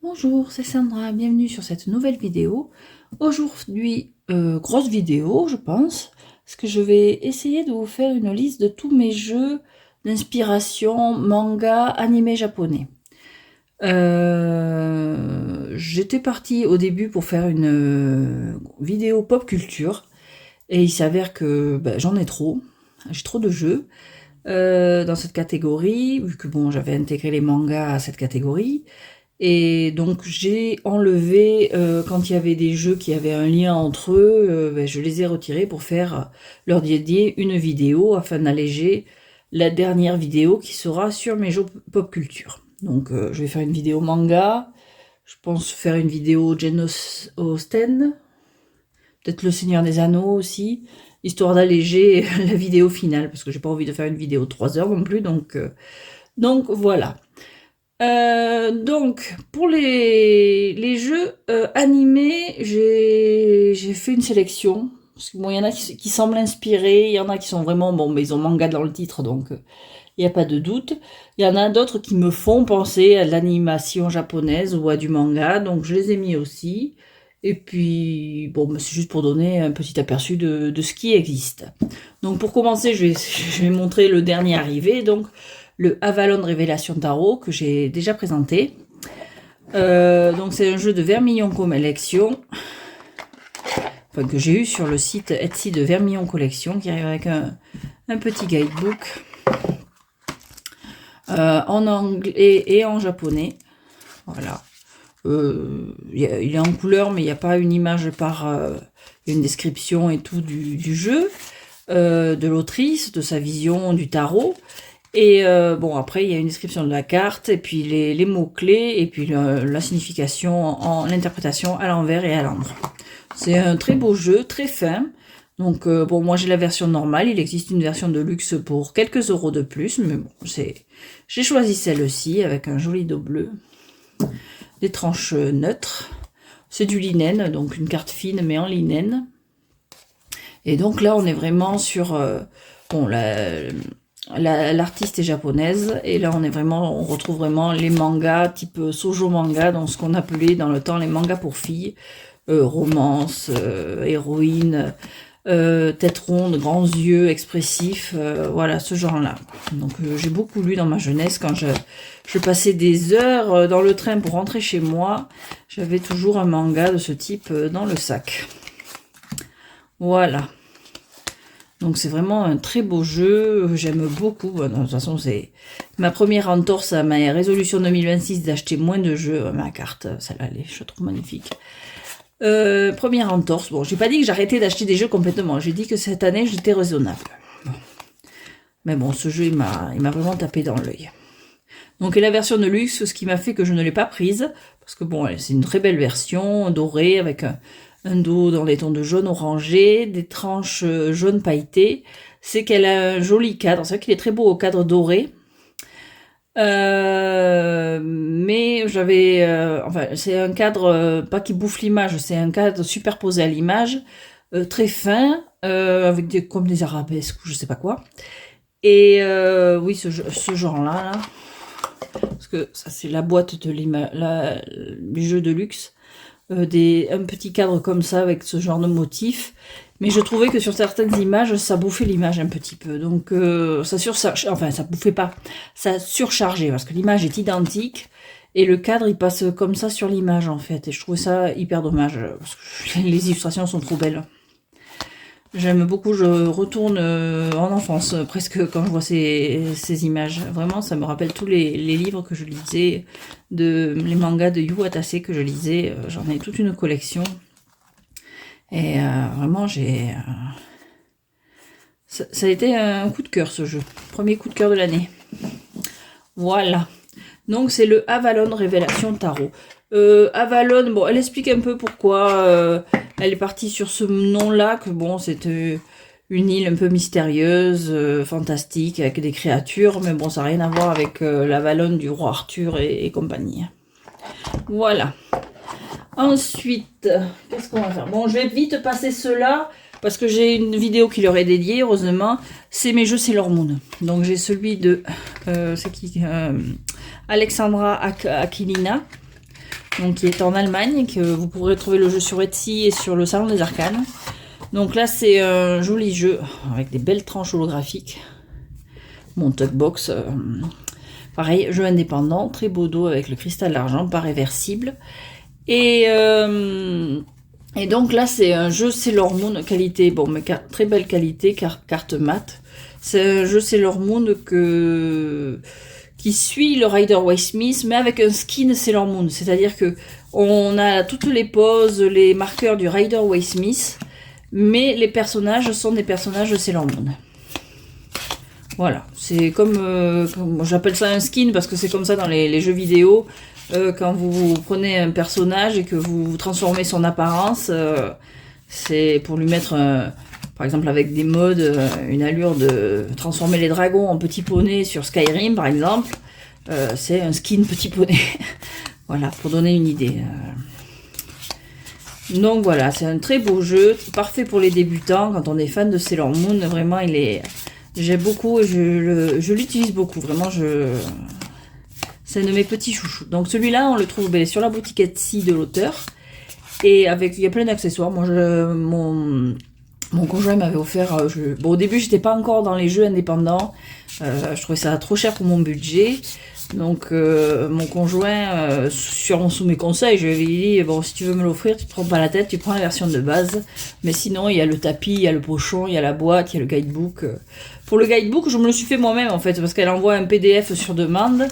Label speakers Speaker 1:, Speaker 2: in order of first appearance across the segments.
Speaker 1: Bonjour, c'est Sandra, bienvenue sur cette nouvelle vidéo. Aujourd'hui, grosse vidéo je pense, parce que je vais essayer de vous faire une liste de tous mes jeux d'inspiration manga animé japonais. J'étais partie au début pour faire une vidéo pop culture, et il s'avère que j'en ai trop, j'ai trop de jeux dans cette catégorie, vu que bon j'avais intégré les mangas à cette catégorie. Et donc j'ai enlevé, quand il y avait des jeux qui avaient un lien entre eux, je les ai retirés pour leur dédier une vidéo afin d'alléger la dernière vidéo qui sera sur mes jeux pop culture. Donc je vais faire une vidéo manga, je pense faire une vidéo Jane Austen, peut-être Le Seigneur des Anneaux aussi, histoire d'alléger la vidéo finale, parce que j'ai pas envie de faire une vidéo de 3 heures non plus, donc voilà. Donc, pour les jeux animés, j'ai fait une sélection. Parce que bon, il y en a qui semblent inspirés, il y en a qui sont vraiment, bon, mais ils ont manga dans le titre, donc il n'y a pas de doute. Il y en a d'autres qui me font penser à l'animation japonaise ou à du manga, donc je les ai mis aussi. Et puis, bon, c'est juste pour donner un petit aperçu de ce qui existe. Donc pour commencer, je vais montrer le dernier arrivé, donc le Avalon Révélation Tarot, que j'ai déjà présenté. Donc c'est un jeu de Vermillon Collection, enfin, que j'ai eu sur le site Etsy de Vermillon Collection, qui arrive avec un petit guidebook en anglais et en japonais. Voilà. Il est en couleur, mais il n'y a pas une image une description et tout du jeu, de l'autrice, de sa vision du tarot. Et bon, après, il y a une description de la carte, et puis les mots-clés, et puis la signification, l'interprétation à l'envers et à l'endroit. C'est un très beau jeu, très fin. Donc, bon, moi j'ai la version normale, il existe une version de luxe pour quelques euros de plus, mais bon, j'ai choisi celle-ci avec un joli dos bleu, des tranches neutres. C'est du linen, donc une carte fine, mais en linen. Et donc là, on est vraiment sur... bon, l'artiste est japonaise, et là on retrouve vraiment les mangas type shoujo manga, donc ce qu'on appelait dans le temps les mangas pour filles, romance, héroïne, tête ronde, grands yeux, expressifs, voilà, ce genre-là. Donc j'ai beaucoup lu dans ma jeunesse, quand je passais des heures dans le train pour rentrer chez moi, j'avais toujours un manga de ce type dans le sac. Voilà. Donc c'est vraiment un très beau jeu, j'aime beaucoup. Bon, de toute façon, c'est ma première entorse à ma résolution 2026 d'acheter moins de jeux. Ma carte, celle-là, je la trouve magnifique. Première entorse, bon, j'ai pas dit que j'arrêtais d'acheter des jeux complètement, j'ai dit que cette année j'étais raisonnable. Bon. Mais bon, ce jeu il m'a vraiment tapé dans l'œil. Donc et la version de luxe, ce qui m'a fait que je ne l'ai pas prise, parce que bon, c'est une très belle version, dorée, avec un dos dans les tons de jaune orangé, des tranches jaune pailleté, c'est qu'elle a un joli cadre, c'est vrai qu'il est très beau au cadre doré, mais j'avais, enfin c'est un cadre, pas qui bouffe l'image, c'est un cadre superposé à l'image, très fin, avec comme des arabesques ou je sais pas quoi, et oui, ce genre-là, là, parce que ça c'est la boîte de du jeu de luxe, un petit cadre comme ça avec ce genre de motif, mais je trouvais que sur certaines images ça bouffait l'image un petit peu, donc ça bouffait pas, ça surchargeait, parce que l'image est identique et le cadre il passe comme ça sur l'image en fait, et je trouvais ça hyper dommage, parce que les illustrations sont trop belles. J'aime beaucoup, je retourne en enfance presque quand je vois ces images. Vraiment, ça me rappelle tous les livres que je lisais, les mangas de Yu Watase que je lisais. J'en ai toute une collection. Et vraiment, ça a été un coup de cœur, ce jeu. Premier coup de cœur de l'année. Voilà. Donc, c'est le Avalon Révélation Tarot. Avalon, bon, elle explique un peu pourquoi elle est partie sur ce nom-là, que bon, c'est une île un peu mystérieuse, fantastique, avec des créatures, mais bon, ça n'a rien à voir avec l'Avalon du roi Arthur et compagnie. Voilà. Ensuite, qu'est-ce qu'on va faire? Bon, je vais vite passer ceux-là, parce que j'ai une vidéo qui leur est dédiée, heureusement. C'est mes jeux Sailor Moon. Donc j'ai celui de... c'est qui Alexandra Aquilina. donc qui est en Allemagne, que vous pourrez trouver le jeu sur Etsy et sur le Salon des Arcanes. Donc là, c'est un joli jeu avec des belles tranches holographiques. Mon Tugbox, pareil, jeu indépendant, très beau dos avec le cristal d'argent, pas réversible. Et donc là, c'est un jeu Sailor Moon qualité, bon, mais très belle qualité, carte mat. C'est un jeu Sailor Moon qui suit le Rider-Waite Smith, mais avec un skin Sailor Moon. C'est-à-dire que on a toutes les poses, les marqueurs du Rider-Waite Smith, mais les personnages sont des personnages de Sailor Moon. Voilà, c'est comme j'appelle ça un skin parce que c'est comme ça dans les jeux vidéo. Quand vous prenez un personnage et que vous transformez son apparence, c'est pour lui mettre, par exemple avec des modes, une allure de transformer les dragons en petits poneys sur Skyrim par exemple, c'est un skin petit poney. Voilà, pour donner une idée. Donc voilà, c'est un très beau jeu, parfait pour les débutants, quand on est fan de Sailor Moon, vraiment j'aime beaucoup et je l'utilise beaucoup, vraiment c'est un de mes petits chouchous. Donc celui-là, on le trouve sur la boutique Etsy de l'auteur. Et il y a plein d'accessoires. Moi, mon conjoint m'avait offert... bon, au début, j'étais pas encore dans les jeux indépendants. Je trouvais ça trop cher pour mon budget. Donc, mon conjoint, sous mes conseils, je lui ai dit, bon, si tu veux me l'offrir, tu te prends pas la tête, tu prends la version de base. Mais sinon, il y a le tapis, il y a le pochon, il y a la boîte, il y a le guidebook. Pour le guidebook, je me le suis fait moi-même, en fait, parce qu'elle envoie un PDF sur demande.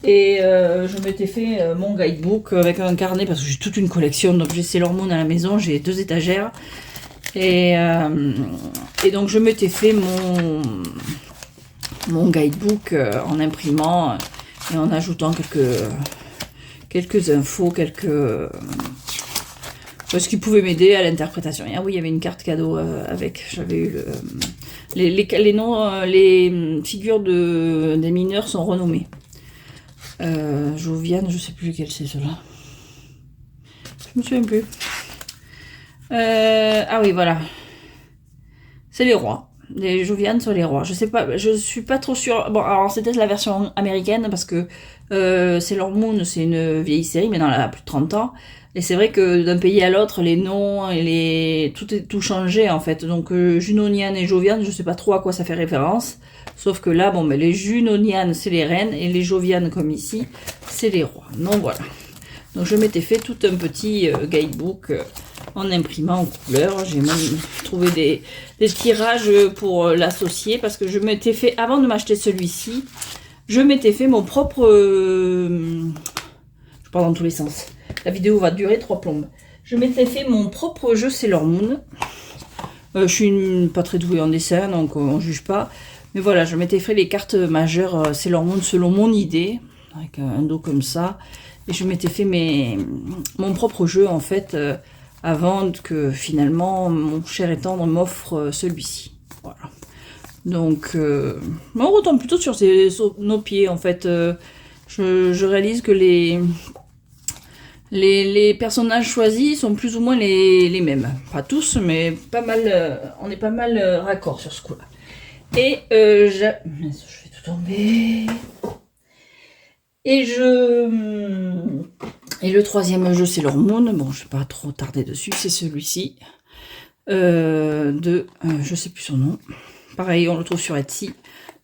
Speaker 1: Et je m'étais fait mon guidebook avec un carnet parce que j'ai toute une collection d'objets Sailor Moon à la maison, j'ai 2 étagères. Et donc je m'étais fait mon guidebook en imprimant et en ajoutant quelques infos, ce qui pouvait m'aider à l'interprétation. Ah oui, il y avait une carte cadeau avec, j'avais eu les noms, les figures des mineurs sont renommées. Joviane, je sais plus lequel c'est cela. Je me souviens plus. Ah oui, voilà. C'est les rois. Les Jovianes sont les rois. Je sais pas, je suis pas trop sûre. Bon, alors c'était la version américaine parce que Sailor Moon, c'est une vieille série, maintenant elle a plus de 30 ans. Et c'est vrai que d'un pays à l'autre, les noms et tout changé en fait. Donc Junoniane et Joviane, je sais pas trop à quoi ça fait référence. Sauf que là, bon, mais les Junonianes, c'est les reines, et les Jovianes, comme ici, c'est les rois. Donc voilà. Donc je m'étais fait tout un petit guidebook en imprimant en couleur. J'ai même trouvé des tirages pour l'associer, parce que je m'étais fait, avant de m'acheter celui-ci, je m'étais fait mon propre... je pars dans tous les sens. La vidéo va durer 3 plombes. Je m'étais fait mon propre jeu Sailor Moon. Je suis pas très douée en dessin, donc on juge pas. Mais voilà, je m'étais fait les cartes majeures Sailor Moon selon mon idée, avec un dos comme ça. Et je m'étais fait mon propre jeu, en fait, avant que finalement mon cher et tendre m'offre celui-ci. Voilà. Donc, on retombe plutôt sur nos pieds, en fait. Je réalise que les personnages choisis sont plus ou moins les mêmes. Pas tous, mais pas mal. On est pas mal raccord sur ce coup-là. Et je fais tout tomber. Et le troisième jeu, c'est Sailor Moon. Bon, je vais pas trop tarder dessus. C'est celui-ci. Je sais plus son nom. Pareil, on le trouve sur Etsy.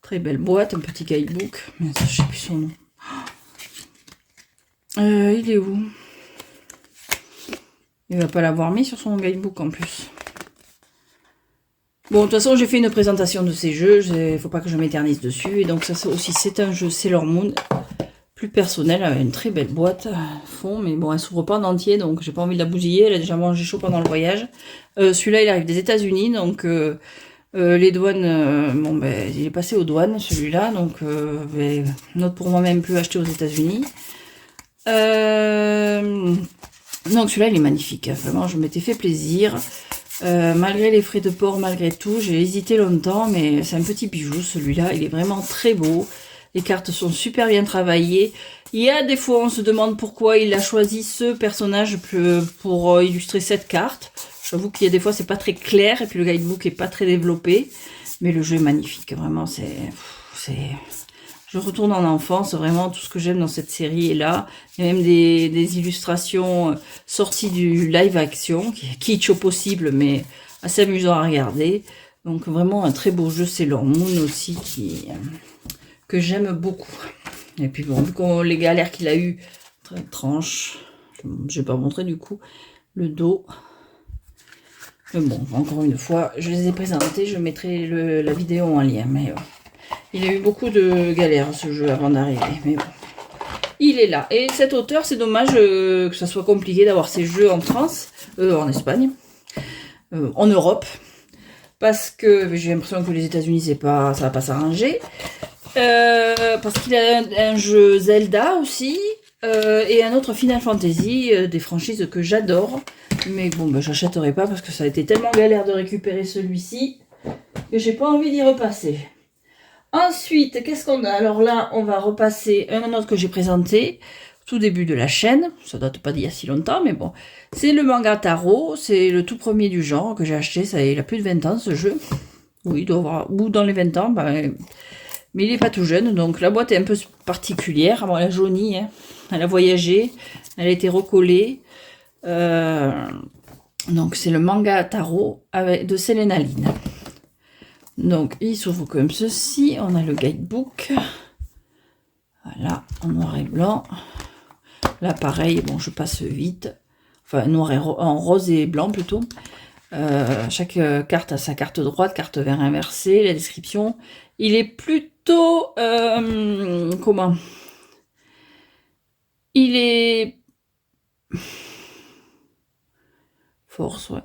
Speaker 1: Très belle boîte, un petit guidebook. Mais je sais plus son nom. Il est où? Il va pas l'avoir mis sur son guidebook en plus. Bon, de toute façon, j'ai fait une présentation de ces jeux. Il faut pas que je m'éternise dessus. Et donc, ça aussi, c'est un jeu Sailor Moon. Plus personnel, avec une très belle boîte fond. Mais bon, elle s'ouvre pas en entier. Donc, j'ai pas envie de la bousiller. Elle a déjà mangé chaud pendant le voyage. Celui-là, il arrive des États-Unis. Donc, les douanes... bon, ben, il est passé aux douanes, celui-là. Donc, note pour moi-même plus acheter aux États-Unis. Donc, celui-là, il est magnifique. Vraiment, je m'étais fait plaisir. Malgré les frais de port, malgré tout, j'ai hésité longtemps, mais c'est un petit bijou, celui-là, il est vraiment très beau. Les cartes sont super bien travaillées. Il y a des fois, on se demande pourquoi il a choisi ce personnage pour illustrer cette carte. J'avoue qu'il y a des fois, c'est pas très clair, et puis le guidebook est pas très développé, mais le jeu est magnifique, vraiment, Je retourne en enfance, vraiment tout ce que j'aime dans cette série est là. Il y a même des illustrations sorties du live action, qui est kitsch au possible, mais assez amusant à regarder. Donc vraiment un très beau jeu, c'est Sailor Moon aussi, que j'aime beaucoup. Et puis bon, vu qu'on les galères qu'il a eu, très tranche, je vais pas montrer du coup le dos. Mais bon, encore une fois, je les ai présentés, je mettrai la vidéo en lien, mais... il a eu beaucoup de galères ce jeu avant d'arriver, mais bon. Il est là. Et cet auteur, c'est dommage que ça soit compliqué d'avoir ces jeux en France, en Espagne, en Europe, parce que j'ai l'impression que les États-Unis, ça va pas s'arranger. Parce qu'il a un jeu Zelda aussi, et un autre Final Fantasy, des franchises que j'adore. Mais bon, ben, j'achèterai pas parce que ça a été tellement galère de récupérer celui-ci que j'ai pas envie d'y repasser. Ensuite, qu'est-ce qu'on a? Alors là, on va repasser un autre que j'ai présenté au tout début de la chaîne. Ça date pas d'il y a si longtemps, mais bon. C'est le manga Taro. C'est le tout premier du genre que j'ai acheté. Il a plus de 20 ans, ce jeu. Oui, il doit avoir... ou dans les 20 ans. Ben, mais il est pas tout jeune. Donc la boîte est un peu particulière. Bon, elle a jauni. Hein. Elle a voyagé. Elle a été recollée. Donc c'est le manga Taro de Sélénaline. Donc, il s'ouvre comme ceci. On a le guidebook. Voilà, en noir et blanc. Là, pareil, bon, je passe vite. Enfin, en rose et blanc plutôt. Chaque carte a sa carte droite, carte vert inversée, la description. Il est plutôt... comment? Il est... Force, ouais.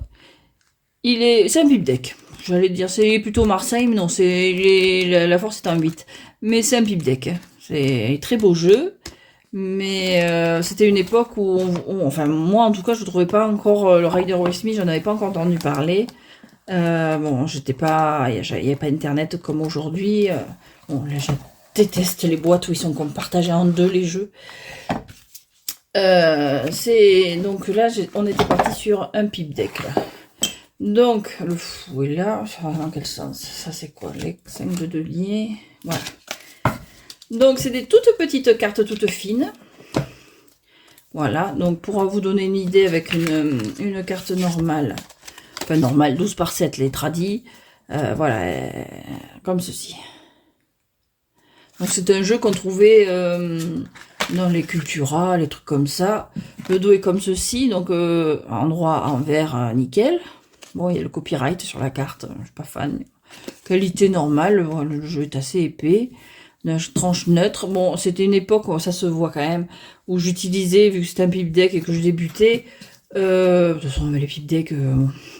Speaker 1: C'est un pipe deck. J'allais dire, c'est plutôt Marseille, mais non, la force est en 8. Mais c'est un pipe deck. C'est un très beau jeu. Mais c'était une époque où, enfin, moi en tout cas, je ne trouvais pas encore le Rider Waite Smith, j'en avais pas encore entendu parler. Bon, j'étais pas. Il n'y avait pas internet comme aujourd'hui. Bon, là, je déteste les boîtes où ils sont comme partagés en deux les jeux. Donc là, on était parti sur un pipe deck là. Donc, le fou est là. Dans quel sens? Ça, c'est quoi? Les 5 de denier. Voilà. Donc, c'est des toutes petites cartes toutes fines. Voilà. Donc, pour vous donner une idée avec une carte normale. Enfin, normale, 12 par 7, les tradis. Voilà. Comme ceci. Donc, c'est un jeu qu'on trouvait dans les Cultura, les trucs comme ça. Le dos est comme ceci. Donc, endroit en vert nickel. Bon, il y a le copyright sur la carte, je suis pas fan. Qualité normale, bon, le jeu est assez épais. Une tranche neutre. Bon, c'était une époque où ça se voit quand même, où j'utilisais, vu que c'était un pipe deck et que je débutais, de toute façon, les pipe decks,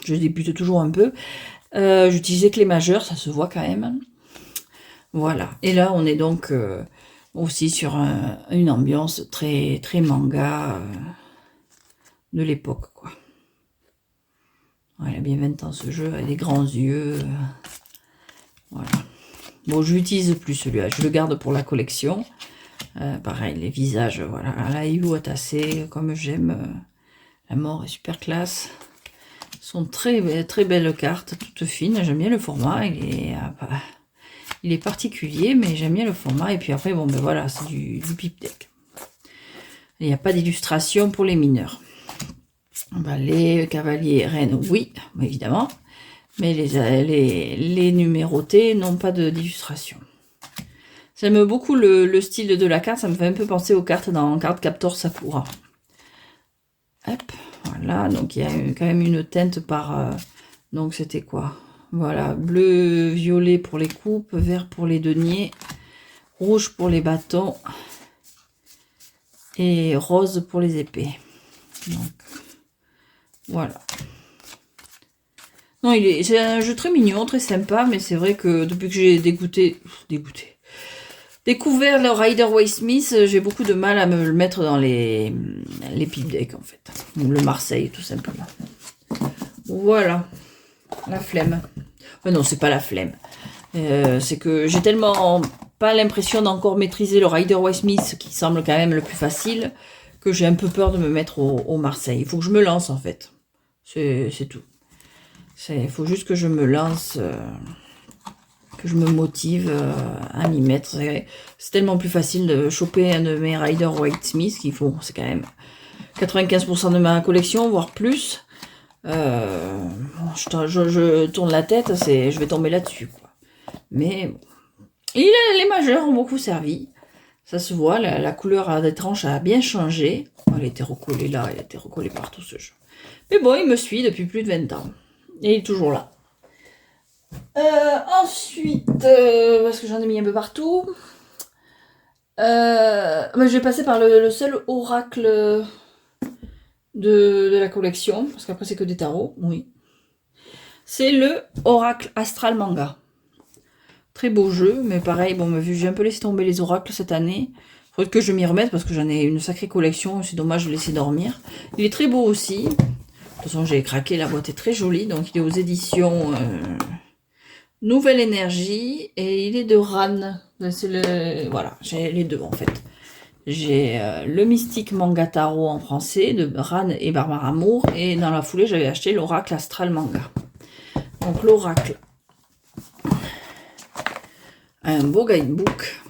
Speaker 1: je débute toujours un peu. J'utilisais que les majeurs, ça se voit quand même. Voilà. Et là, on est donc aussi sur une ambiance très, très manga de l'époque, quoi. Ouais, il a bien 20 ans ce jeu, avec des grands yeux. Voilà. Bon, je l'utilise plus celui-là, je le garde pour la collection. Pareil, les visages, voilà. La Iou tassé, comme j'aime. La mort est super classe. Ce sont très, très belles cartes, toutes fines. J'aime bien le format, il est particulier, mais j'aime bien le format. Et puis après, bon, ben voilà, c'est du pipe deck. Il n'y a pas d'illustration pour les mineurs. Les cavaliers reines, oui, évidemment, mais les numérotés n'ont pas d'illustration. J'aime beaucoup le style de la carte, ça me fait un peu penser aux cartes dans Card Captor Sakura. Hop, voilà, donc il y a quand même une teinte par... donc c'était quoi? Voilà, bleu, violet pour les coupes, vert pour les deniers, rouge pour les bâtons et rose pour les épées. Donc... voilà. Non, c'est un jeu très mignon, très sympa, mais c'est vrai que depuis que j'ai découvert le Rider Waite Smith, j'ai beaucoup de mal à me le mettre dans les pipe decks, en fait. Ou le Marseille, tout simplement. Voilà. La flemme. Enfin, non, c'est pas la flemme. C'est que j'ai tellement pas l'impression d'encore maîtriser le Rider Waite Smith, qui semble quand même le plus facile, que j'ai un peu peur de me mettre au Marseille. Il faut que je me lance, en fait. C'est tout. Il faut juste que je me lance. que je me motive à m'y mettre. C'est tellement plus facile de choper un de mes Rider Waite Smith qui font, c'est quand même 95% de ma collection, voire plus. Je tourne la tête, je vais tomber là-dessus, quoi. Mais bon. Les majeurs ont beaucoup servi. Ça se voit, la couleur des tranches a bien changé. Elle a été recollée là, elle a été recollée partout ce jeu. Mais bon, il me suit depuis plus de 20 ans. Et il est toujours là. Ensuite, parce que j'en ai mis un peu partout, je vais passer par le seul oracle de la collection, parce qu'après c'est que des tarots, oui. C'est le Oracle Astral Manga. Très beau jeu, mais pareil, bon, vu que j'ai un peu laissé tomber les oracles cette année, il faudrait que je m'y remette parce que j'en ai une sacrée collection, c'est dommage de laisser dormir. Il est très beau aussi. De toute façon, j'ai craqué, la boîte est très jolie, donc il est aux éditions Nouvelle Énergie et il est de Ran. Voilà, j'ai les deux en fait. J'ai le Mystique Manga Tarot en français de Ran et Barbara Moore et dans la foulée, j'avais acheté l'Oracle Astral Manga. Donc l'Oracle, un beau guidebook.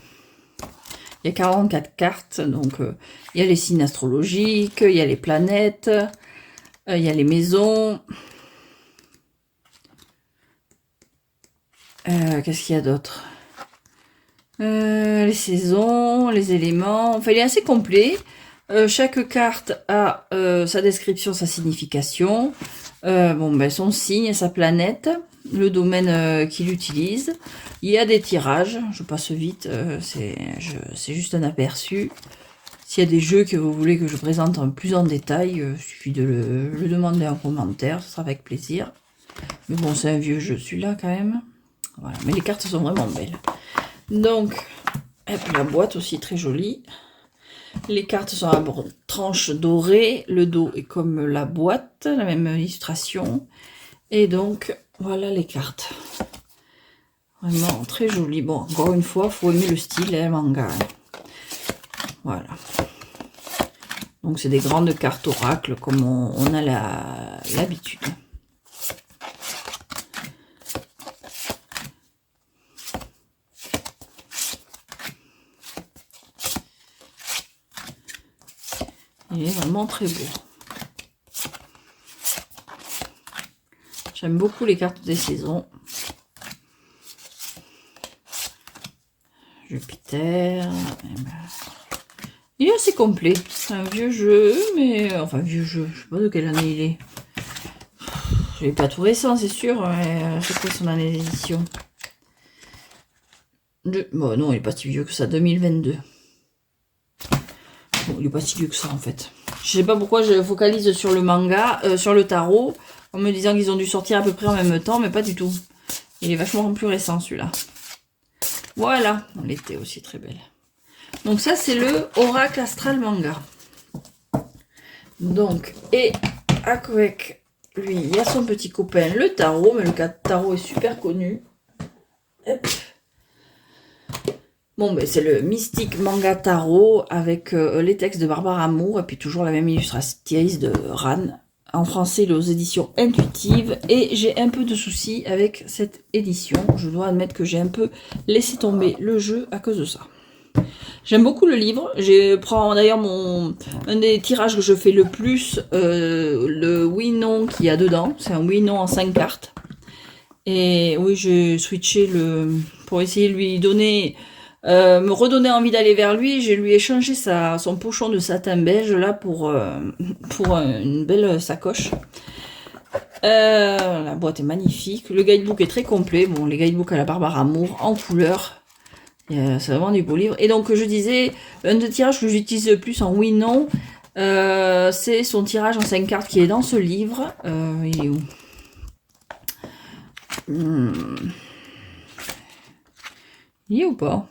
Speaker 1: Il y a 44 cartes, donc il y a les signes astrologiques, il y a les planètes, il y a les maisons. Qu'est-ce qu'il y a d'autre? Les saisons, les éléments. Enfin, il est assez complet. Chaque carte a sa description, sa signification. Son signe, sa planète, le domaine qu'il utilise. Il y a des tirages. Je passe vite. C'est juste un aperçu. S'il y a des jeux que vous voulez que je présente plus en détail, il suffit de le demander en commentaire. Ce sera avec plaisir. Mais bon, c'est un vieux jeu celui-là quand même. Voilà. Mais les cartes sont vraiment belles. Donc, la boîte aussi très jolie. Les cartes sont à tranche dorée. Le dos est comme la boîte, la même illustration. Et donc, voilà les cartes. Vraiment très joli. Bon, encore une fois, il faut aimer le style, hein, manga. Voilà. Donc, c'est des grandes cartes oracles comme on a l'habitude. Il est vraiment très beau. J'aime beaucoup les cartes des saisons. Jupiter. Il est assez complet. C'est un vieux jeu, mais... Enfin, vieux jeu. Je sais pas de quelle année il est. Je l'ai pas tout récent, c'est sûr, mais c'est quoi son année d'édition? Bon, non, il est pas si vieux que ça. 2022. Bon, il est pas si vieux que ça, en fait. Je sais pas pourquoi je focalise sur le manga, sur le tarot, en me disant qu'ils ont dû sortir à peu près en même temps, mais pas du tout. Il est vachement plus récent, celui-là. Voilà, elle était aussi très belle. Donc ça, c'est le Oracle Astral Manga. Donc, et avec lui, il y a son petit copain, le tarot, mais le tarot est super connu. Hop. Bon, ben c'est le Mystique Manga Tarot avec les textes de Barbara Moore et puis toujours la même illustratrice de Ran. En français, il est aux éditions Intuitives et j'ai un peu de soucis avec cette édition. Je dois admettre que j'ai un peu laissé tomber le jeu à cause de ça. J'aime beaucoup le livre. Je prends d'ailleurs un des tirages que je fais le plus, le oui-non qu'il y a dedans. C'est un oui-non en 5 cartes. Et oui, j'ai switché pour essayer de lui donner... me redonner envie d'aller vers lui, je lui ai changé son pochon de satin beige là pour une belle sacoche. La boîte est magnifique, le guidebook est très complet. Bon, les guidebooks à la Barbara Moore en couleur, c'est vraiment du beau livre. Et donc je disais, un des tirages que j'utilise le plus en oui non, c'est son tirage en 5 cartes qui est dans ce livre. Il est où? Il est ou pas?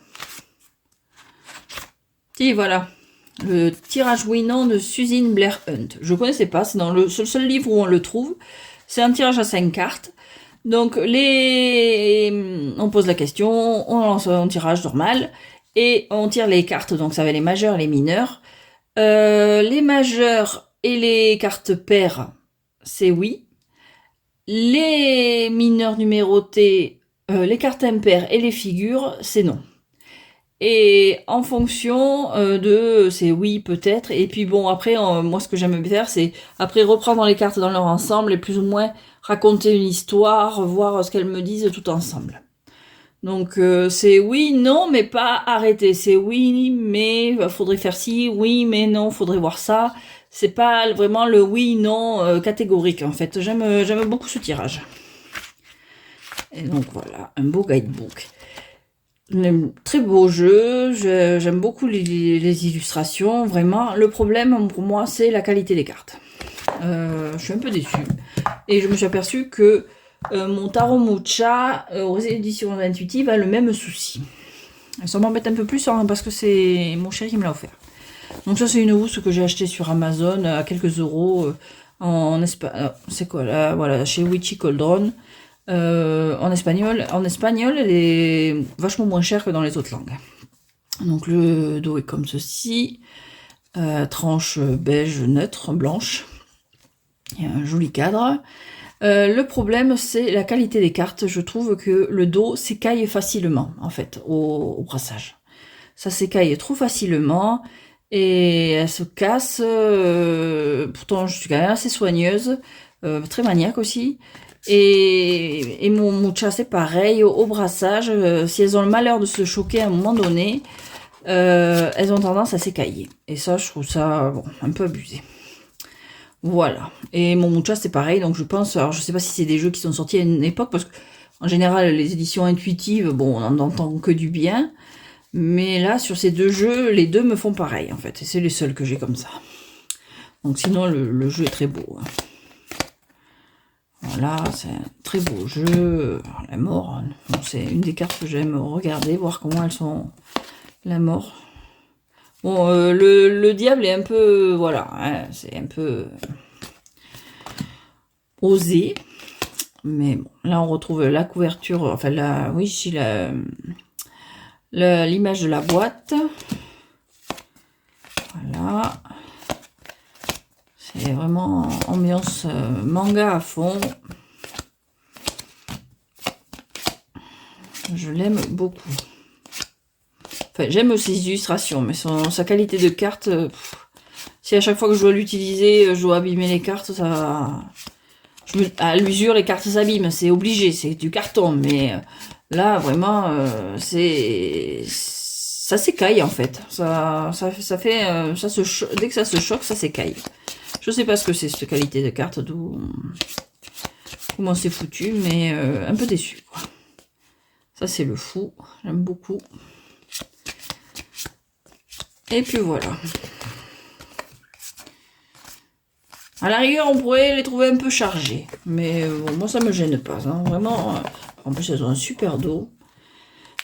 Speaker 1: Et voilà, le tirage oui-non de Suzanne Blair Hunt. Je ne connaissais pas, c'est dans le seul livre où on le trouve. C'est un tirage à 5 cartes. Donc, on pose la question, on lance un tirage normal, et on tire les cartes, donc ça va les majeurs et les mineurs. Les majeurs et les cartes paires, c'est oui. Les mineurs numérotés, Les cartes impaires et les figures, c'est non. Et en fonction de c'est oui peut-être, et puis bon après moi ce que j'aime faire c'est après reprendre les cartes dans leur ensemble et plus ou moins raconter une histoire, voir ce qu'elles me disent tout ensemble. Donc c'est oui, non, mais pas arrêter. C'est oui, mais faudrait faire ci, oui, mais non, faudrait voir ça. C'est pas vraiment le oui, non catégorique en fait. J'aime beaucoup ce tirage. Et donc voilà, un beau guidebook. Un très beau jeu, j'aime beaucoup les illustrations, vraiment. Le problème pour moi, c'est la qualité des cartes. Je suis un peu déçue. Et je me suis aperçue que mon Tarot Mucha aux éditions intuitives a le même souci. Ça m'embête un peu plus hein, parce que c'est mon chéri qui me l'a offert. Donc ça c'est une housse que j'ai acheté sur Amazon à quelques euros en Espagne. C'est quoi là? Voilà, chez Witchy Cauldron. En espagnol, elle est vachement moins chère que dans les autres langues. Donc le dos est comme ceci, tranche beige neutre, blanche. Il y a un joli cadre. Le problème, c'est la qualité des cartes. Je trouve que le dos s'écaille facilement, en fait, au brassage. Ça s'écaille trop facilement et elle se casse. Pourtant, je suis quand même assez soigneuse, très maniaque aussi. Et mon Mucha, c'est pareil, au brassage, si elles ont le malheur de se choquer à un moment donné, elles ont tendance à s'écailler. Et ça, je trouve ça bon, un peu abusé. Voilà. Et mon Mucha, c'est pareil, donc je pense, alors je sais pas si c'est des jeux qui sont sortis à une époque, parce que en général, les éditions intuitives, bon, on n'en entend que du bien, mais là, sur ces deux jeux, les deux me font pareil, en fait, et c'est les seuls que j'ai comme ça. Donc sinon, le jeu est très beau. Voilà, c'est un très beau jeu. La mort, bon, c'est une des cartes que j'aime regarder, voir comment elles sont. La mort. Bon, le diable est un peu, voilà, hein, c'est un peu osé. Mais bon, là on retrouve la couverture, enfin oui, ici l'image de la boîte. Voilà. C'est vraiment ambiance manga à fond. Je l'aime beaucoup. Enfin, j'aime ses illustrations, mais sa qualité de carte, si à chaque fois que je dois l'utiliser, je dois abîmer les cartes, ça... à l'usure, les cartes s'abîment, c'est obligé, c'est du carton, mais là, vraiment, ça s'écaille, en fait. Ça fait... dès que ça se choque, ça s'écaille. Je sais pas ce que c'est, cette qualité de carte, comment c'est foutu, mais un peu déçu, quoi. Ça, c'est le fou. J'aime beaucoup. Et puis voilà. À la rigueur, on pourrait les trouver un peu chargés. Mais bon, moi, ça me gêne pas. Hein. Vraiment. En plus, elles ont un super dos.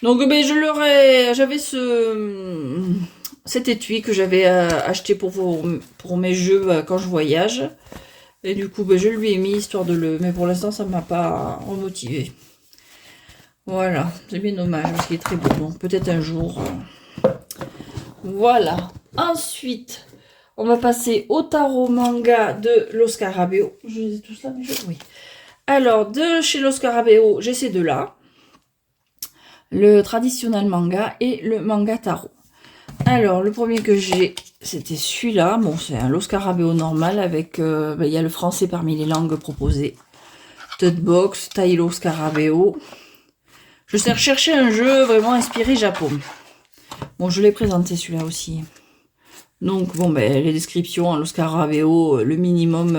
Speaker 1: Donc, ben, j'avais cet étui que j'avais acheté pour mes jeux quand je voyage. Et du coup, ben, je lui ai mis histoire de le... Mais pour l'instant, ça m'a pas remotivé. Voilà, c'est bien dommage parce qu'il est très beau. Donc peut-être un jour. Voilà. Ensuite, on va passer au tarot manga de Los Scarabeo. Je les ai tous là, mais oui. Alors, de chez Los Scarabeo, j'ai ces deux-là. Le traditionnel manga et le manga tarot. Alors, le premier que j'ai, c'était celui-là. Bon, c'est un Los Scarabeo normal avec... il y a le français parmi les langues proposées. Tutbox, Tailo Scarabeo. Je cherchais un jeu vraiment inspiré Japon. Bon, je l'ai présenté celui-là aussi. Donc, bon, ben, les descriptions, Los Scarabeo, le minimum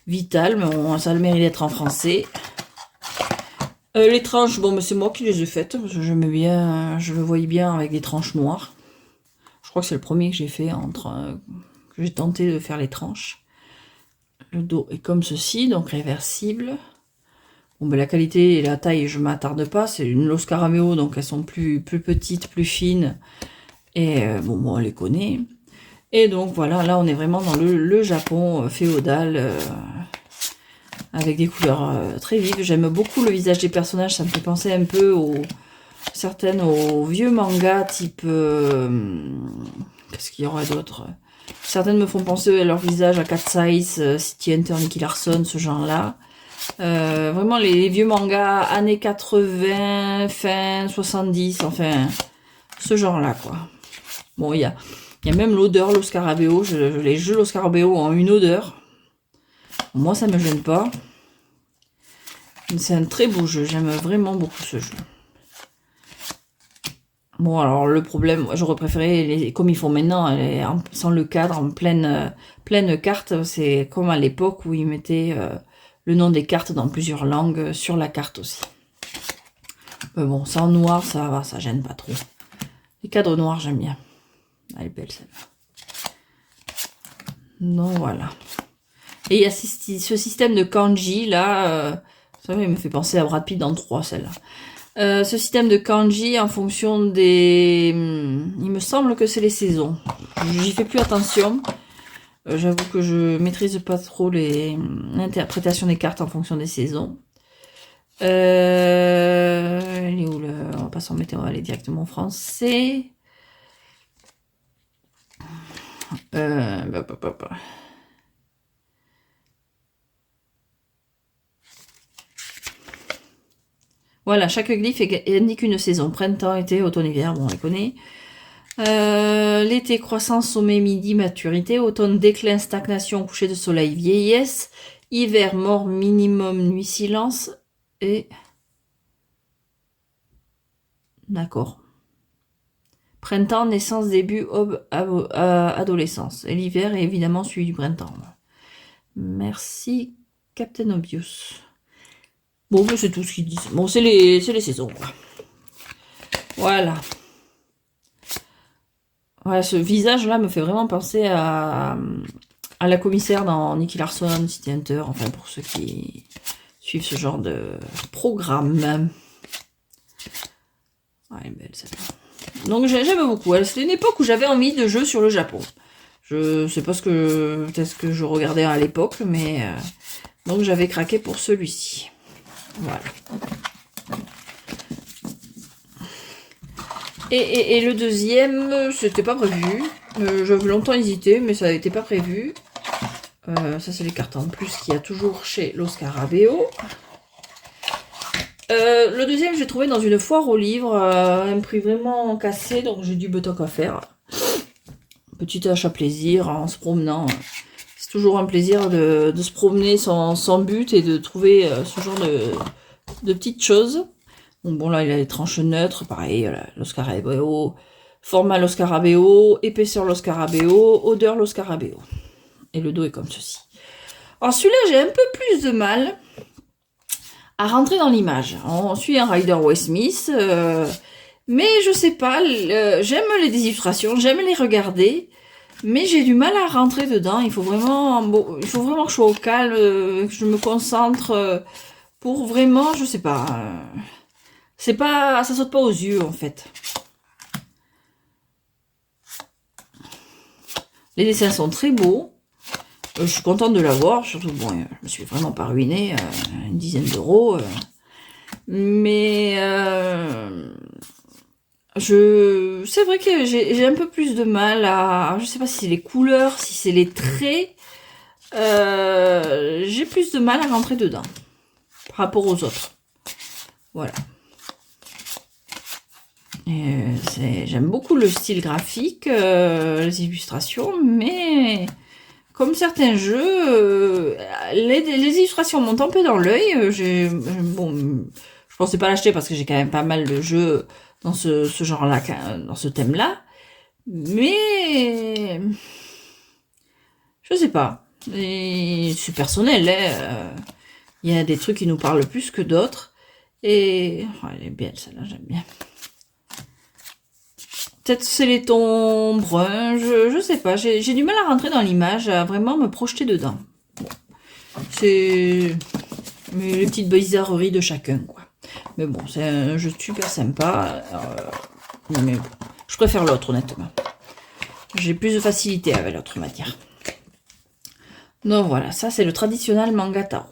Speaker 1: vital, mais bon, ça a le mérite d'être en français. Les tranches, bon, ben, c'est moi qui les ai faites, parce que j'aimais bien, je le voyais bien avec des tranches noires. Je crois que c'est le premier que j'ai fait, que j'ai tenté de faire les tranches. Le dos est comme ceci, donc réversible. Bon, ben, la qualité et la taille, je m'attarde pas. C'est une Los Scarabeo, donc elles sont plus petites, plus fines. Et bon, on les connaît. Et donc voilà, là on est vraiment dans le Japon féodal, avec des couleurs très vives. J'aime beaucoup le visage des personnages. Ça me fait penser un peu aux vieux mangas type... qu'est-ce qu'il y aurait d'autre? Certaines me font penser à leur visage à Cat Size, City Hunter, Nicky Larson, ce genre-là. Vraiment les vieux mangas années 80, fin 70, enfin, ce genre-là, quoi. Bon, il y a même l'odeur, l'eau scarabéo. Les jeux l'eau scarabéo ont une odeur. Moi, ça me gêne pas. C'est un très beau jeu. J'aime vraiment beaucoup ce jeu. Bon, alors le problème, moi, j'aurais préféré, comme ils font maintenant, sans le cadre, en pleine carte. C'est comme à l'époque où ils mettaient le nom des cartes dans plusieurs langues sur la carte aussi. Mais bon, ça en noir, ça va, ça gêne pas trop. Les cadres noirs, j'aime bien. Elle est belle celle-là. Donc voilà. Et il y a ce système de kanji là. Ça il me fait penser à Brad Pitt dans 3 celle-là. Ce système de kanji en fonction des... il me semble que c'est les saisons. J'y fais plus attention. J'avoue que je maîtrise pas trop l'interprétation des cartes en fonction des saisons. Elle est où le... On va pas s'en mettre, on va aller directement en français. Voilà, chaque glyphe indique une saison. Printemps, été, automne, hiver, bon, on les connaît. L'été, croissance, sommet, midi, maturité. Automne, déclin, stagnation, coucher de soleil, vieillesse. Hiver, mort, minimum, nuit, silence. Et... D'accord. Printemps, naissance, début, aube, adolescence. Et l'hiver est évidemment celui du printemps. Merci, Captain Obvious. Bon, mais c'est tout ce qu'ils disent. Bon, c'est les saisons, quoi. Voilà. Ouais, ce visage-là me fait vraiment penser à la commissaire dans Nicky Larson, City Hunter, enfin, pour ceux qui suivent ce genre de programme. Ouais, elle est belle, celle-là. Donc, j'aime beaucoup. C'était une époque où j'avais envie de jeux sur le Japon. Je sais pas peut-être que je regardais à l'époque, mais... donc, j'avais craqué pour celui-ci. Voilà. Et le deuxième, c'était pas prévu. J'avais longtemps hésité, mais ça n'était pas prévu. Ça, c'est les cartes en plus qu'il y a toujours chez Los Scarabeo. Le deuxième, j'ai trouvé dans une foire aux livres, un prix vraiment cassé, donc j'ai du betoc à faire. Petit achat plaisir en se promenant. C'est toujours un plaisir de se promener sans but et de trouver ce genre de petites choses. Donc bon, là, il a les tranches neutres, pareil, Los Scarabeo, format Los Scarabeo, épaisseur Los Scarabeo, odeur Los Scarabeo. Et le dos est comme ceci. Alors celui-là, j'ai un peu plus de mal à rentrer dans l'image. On suit un Rider Waite Smith, mais je sais pas, j'aime les illustrations, j'aime les regarder, mais j'ai du mal à rentrer dedans. Il faut vraiment que je sois au calme, que je me concentre pour vraiment, je sais pas... ça saute pas aux yeux, en fait. Les dessins sont très beaux. Je suis contente de l'avoir, surtout, bon, je me suis vraiment pas ruinée, une dizaine d'euros. Mais c'est vrai que j'ai un peu plus de mal à... Je sais pas si c'est les couleurs, si c'est les traits. J'ai plus de mal à rentrer dedans par rapport aux autres. Voilà. J'aime beaucoup le style graphique, les illustrations, mais comme certains jeux, les illustrations montent un peu dans l'œil. Bon, je pensais pas l'acheter parce que j'ai quand même pas mal de jeux dans ce genre-là, dans ce thème-là, mais je sais pas. C'est personnel, hein. Il y a des trucs qui nous parlent plus que d'autres. Et elle est belle, celle-là, j'aime bien. Peut-être c'est les tons bruns, je sais pas. J'ai du mal à rentrer dans l'image, à vraiment me projeter dedans. Bon. C'est les petites bizarreries de chacun, quoi. Mais bon, c'est un jeu super sympa. Mais bon, je préfère l'autre, honnêtement. J'ai plus de facilité avec l'autre matière. Donc voilà, ça c'est le traditionnel manga tarot.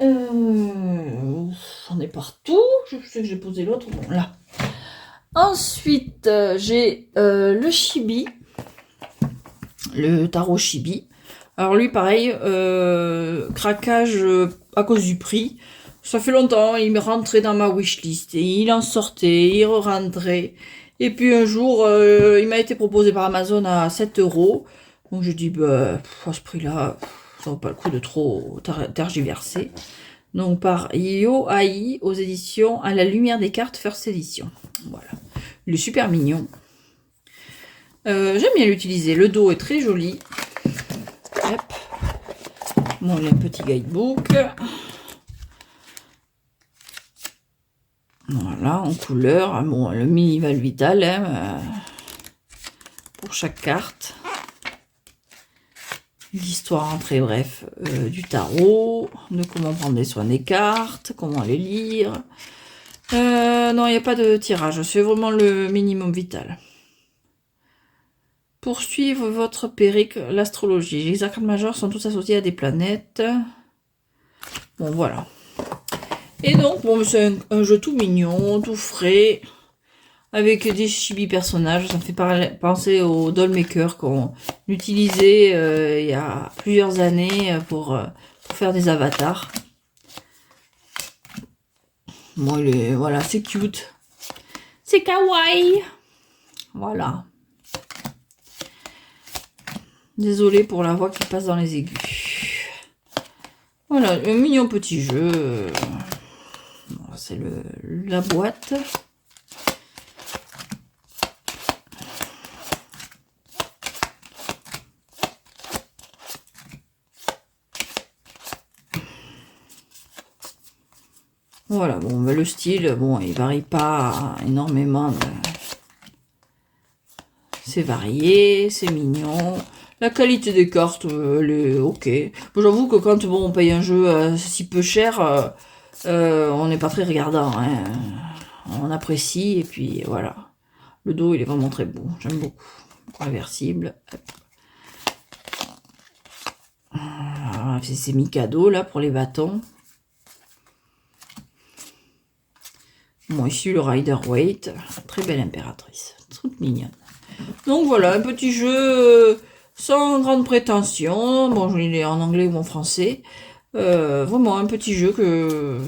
Speaker 1: J'en ai partout. Je sais que j'ai posé l'autre. Bon, là. Ensuite, j'ai le Chibi. Le tarot Chibi. Alors lui, pareil, craquage à cause du prix. Ça fait longtemps, il me rentrait dans ma wishlist. Et il en sortait, il re-rentrait. Et puis un jour, il m'a été proposé par Amazon à 7 euros. Donc je dis, bah, à ce prix-là, ça vaut pas le coup de trop tergiverser. Donc par Yoai aux éditions À la lumière des cartes First Edition. Voilà. Il est super mignon. J'aime bien l'utiliser. Le dos est très joli. Hop. Bon, il y a un petit guidebook. Voilà, en couleur. Bon, le minimal vital hein, pour chaque carte. L'histoire en très bref du tarot, de comment prendre soin des cartes, comment les lire. Non, il n'y a pas de tirage, c'est vraiment le minimum vital. Poursuivre votre périple, l'astrologie. Les arcanes majeurs sont tous associés à des planètes. Bon, voilà. Et donc, bon, c'est un jeu tout mignon, tout frais, avec des chibis personnages. Ça me fait penser au Dollmaker qu'on utilisait il y a plusieurs années pour faire des avatars. Bon, voilà, c'est cute. C'est kawaii. Voilà. Désolée pour la voix qui passe dans les aigus. Voilà, un mignon petit jeu. C'est la boîte. Voilà, bon, le style, bon, il varie pas énormément. C'est varié, c'est mignon. La qualité des cartes, elle est ok. Bon, j'avoue que quand bon, on paye un jeu si peu cher, on n'est pas très regardant. Hein. On apprécie et puis voilà. Le dos, il est vraiment très beau. J'aime beaucoup. Réversible. Voilà, c'est Mikado là pour les bâtons. Bon, ici le Rider Waite. Très belle impératrice. Toute mignonne. Donc voilà, un petit jeu sans grande prétention. Bon, il est en anglais ou en français. Vraiment un petit jeu que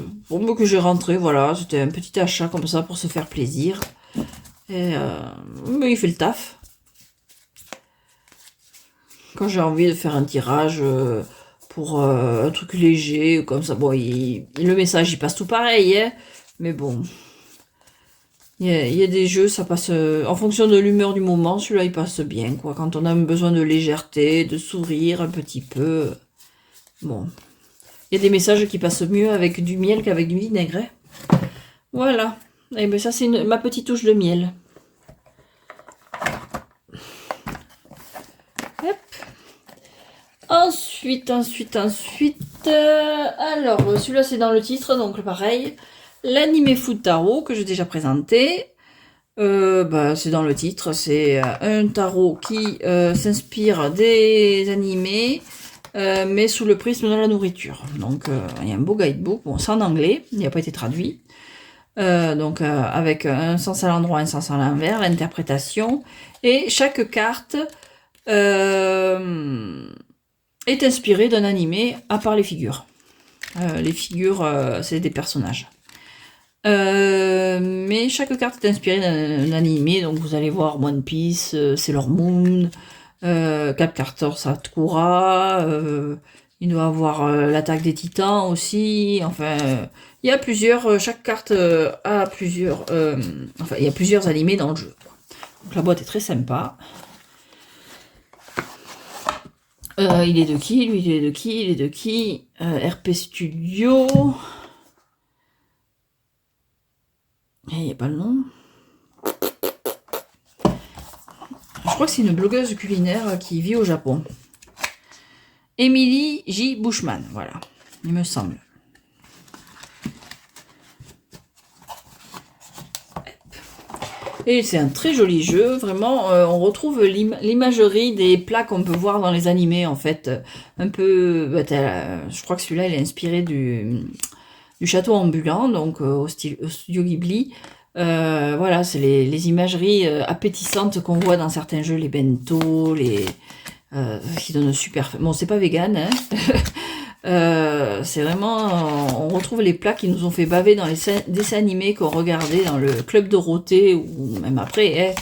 Speaker 1: j'ai rentré. Voilà, c'était un petit achat comme ça pour se faire plaisir. Et, mais il fait le taf. Quand j'ai envie de faire un tirage pour un truc léger comme ça, bon, le message il passe tout pareil, hein, mais bon. Il y a des jeux, ça passe en fonction de l'humeur du moment, celui-là il passe bien, quoi. Quand on a besoin de légèreté, de sourire un petit peu. Bon. Il y a des messages qui passent mieux avec du miel qu'avec du vinaigre. Hein. Voilà. Et bien ça c'est ma petite touche de miel. Hop. Ensuite. Alors, celui-là c'est dans le titre, donc pareil. L'anime Food Tarot que j'ai déjà présenté, c'est dans le titre, c'est un tarot qui s'inspire des animés, mais sous le prisme de la nourriture. Donc il y a un beau guidebook, bon c'est en anglais, il n'a pas été traduit, avec un sens à l'endroit, un sens à l'envers, l'interprétation, et chaque carte est inspirée d'un animé à part les figures. Les figures, c'est des personnages. Mais chaque carte est inspirée d'un animé, donc vous allez voir One Piece, Sailor Moon, Cap Carter Sakura, il doit avoir l'attaque des titans aussi, enfin, il y a plusieurs, chaque carte a plusieurs, il y a plusieurs animés dans le jeu. Donc la boîte est très sympa. Il est de qui? Lui, il est de qui? Il est de qui? RP Studio. Et il n'y a pas le nom. Je crois que c'est une blogueuse culinaire qui vit au Japon. Emily J. Bushman, voilà, il me semble. Et c'est un très joli jeu, vraiment, on retrouve l'imagerie des plats qu'on peut voir dans les animés, en fait. Un peu, je crois que celui-là, il est inspiré du château ambulant, donc au studio Ghibli. Voilà, c'est les imageries appétissantes qu'on voit dans certains jeux, les bento, qui donne super... Bon, c'est pas vegan, hein. C'est vraiment... on retrouve les plats qui nous ont fait baver dans les dessins animés qu'on regardait dans le Club Dorothée, ou même après,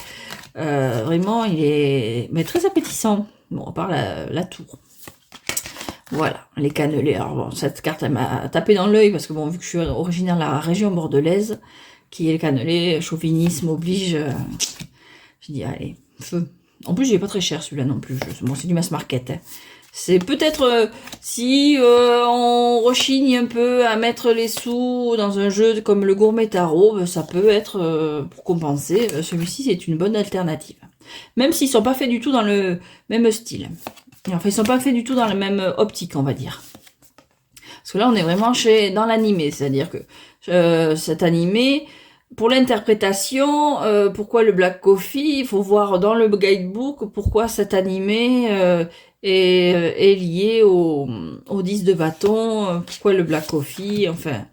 Speaker 1: hein. Vraiment, il est très appétissant. Bon, à part la tour. Voilà, les cannelés. Alors bon, cette carte, elle m'a tapé dans l'œil, parce que bon, vu que je suis originaire de la région bordelaise, qui est le cannelé, chauvinisme oblige, j'ai dit, allez, feu. En plus, il est pas très cher celui-là non plus. Bon, c'est du mass market, hein. C'est peut-être si on rechigne un peu à mettre les sous dans un jeu comme le Gourmet Tarot, ça peut être pour compenser. Celui-ci, c'est une bonne alternative. Même s'ils sont pas faits du tout dans le même style. Enfin, ils sont pas faits du tout dans la même optique, on va dire. Parce que là, on est vraiment dans l'animé. C'est-à-dire que cet animé, pour l'interprétation, pourquoi le Black Coffee, il faut voir dans le guidebook pourquoi cet animé est lié au 10 de bâton, pourquoi le Black Coffee, enfin...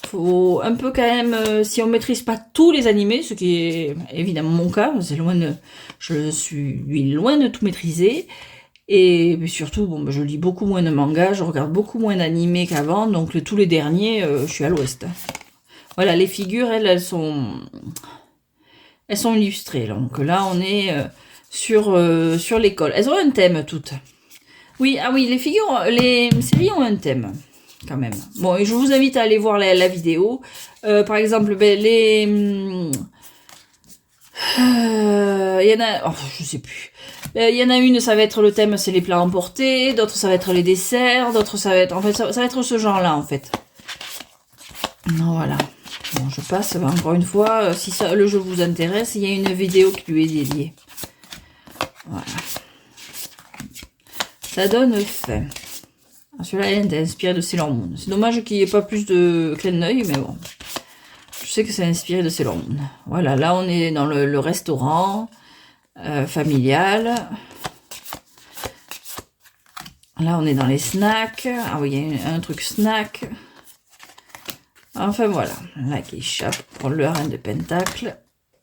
Speaker 1: Faut un peu quand même, si on maîtrise pas tous les animés, ce qui est évidemment mon cas, je suis loin de tout maîtriser, et surtout, bon, je lis beaucoup moins de mangas, je regarde beaucoup moins d'animés qu'avant, donc tous les derniers, je suis à l'ouest. Voilà, les figures, elles sont illustrées, donc là on est sur l'école. Elles ont un thème toutes. Oui, ah oui, les séries ont un thème. Quand même. Bon, et je vous invite à aller voir la vidéo. Par exemple, il y en a... Oh, je sais plus. Il y en a une, ça va être le thème, c'est les plats emportés. D'autres, ça va être les desserts. D'autres, ça va être... En fait, ça va être ce genre-là, en fait. Non, voilà. Bon, je passe. Encore une fois, si le jeu vous intéresse, il y a une vidéo qui lui est dédiée. Voilà. Ça donne faim. Celui-là est inspiré de Sailor Moon. C'est dommage qu'il n'y ait pas plus de clin d'œil, mais bon. Je sais que c'est inspiré de Sailor Moon. Voilà, là on est dans le restaurant familial. Là on est dans les snacks. Ah oui, il y a un truc snack. Enfin voilà, là qui échappe pour le reine de pentacle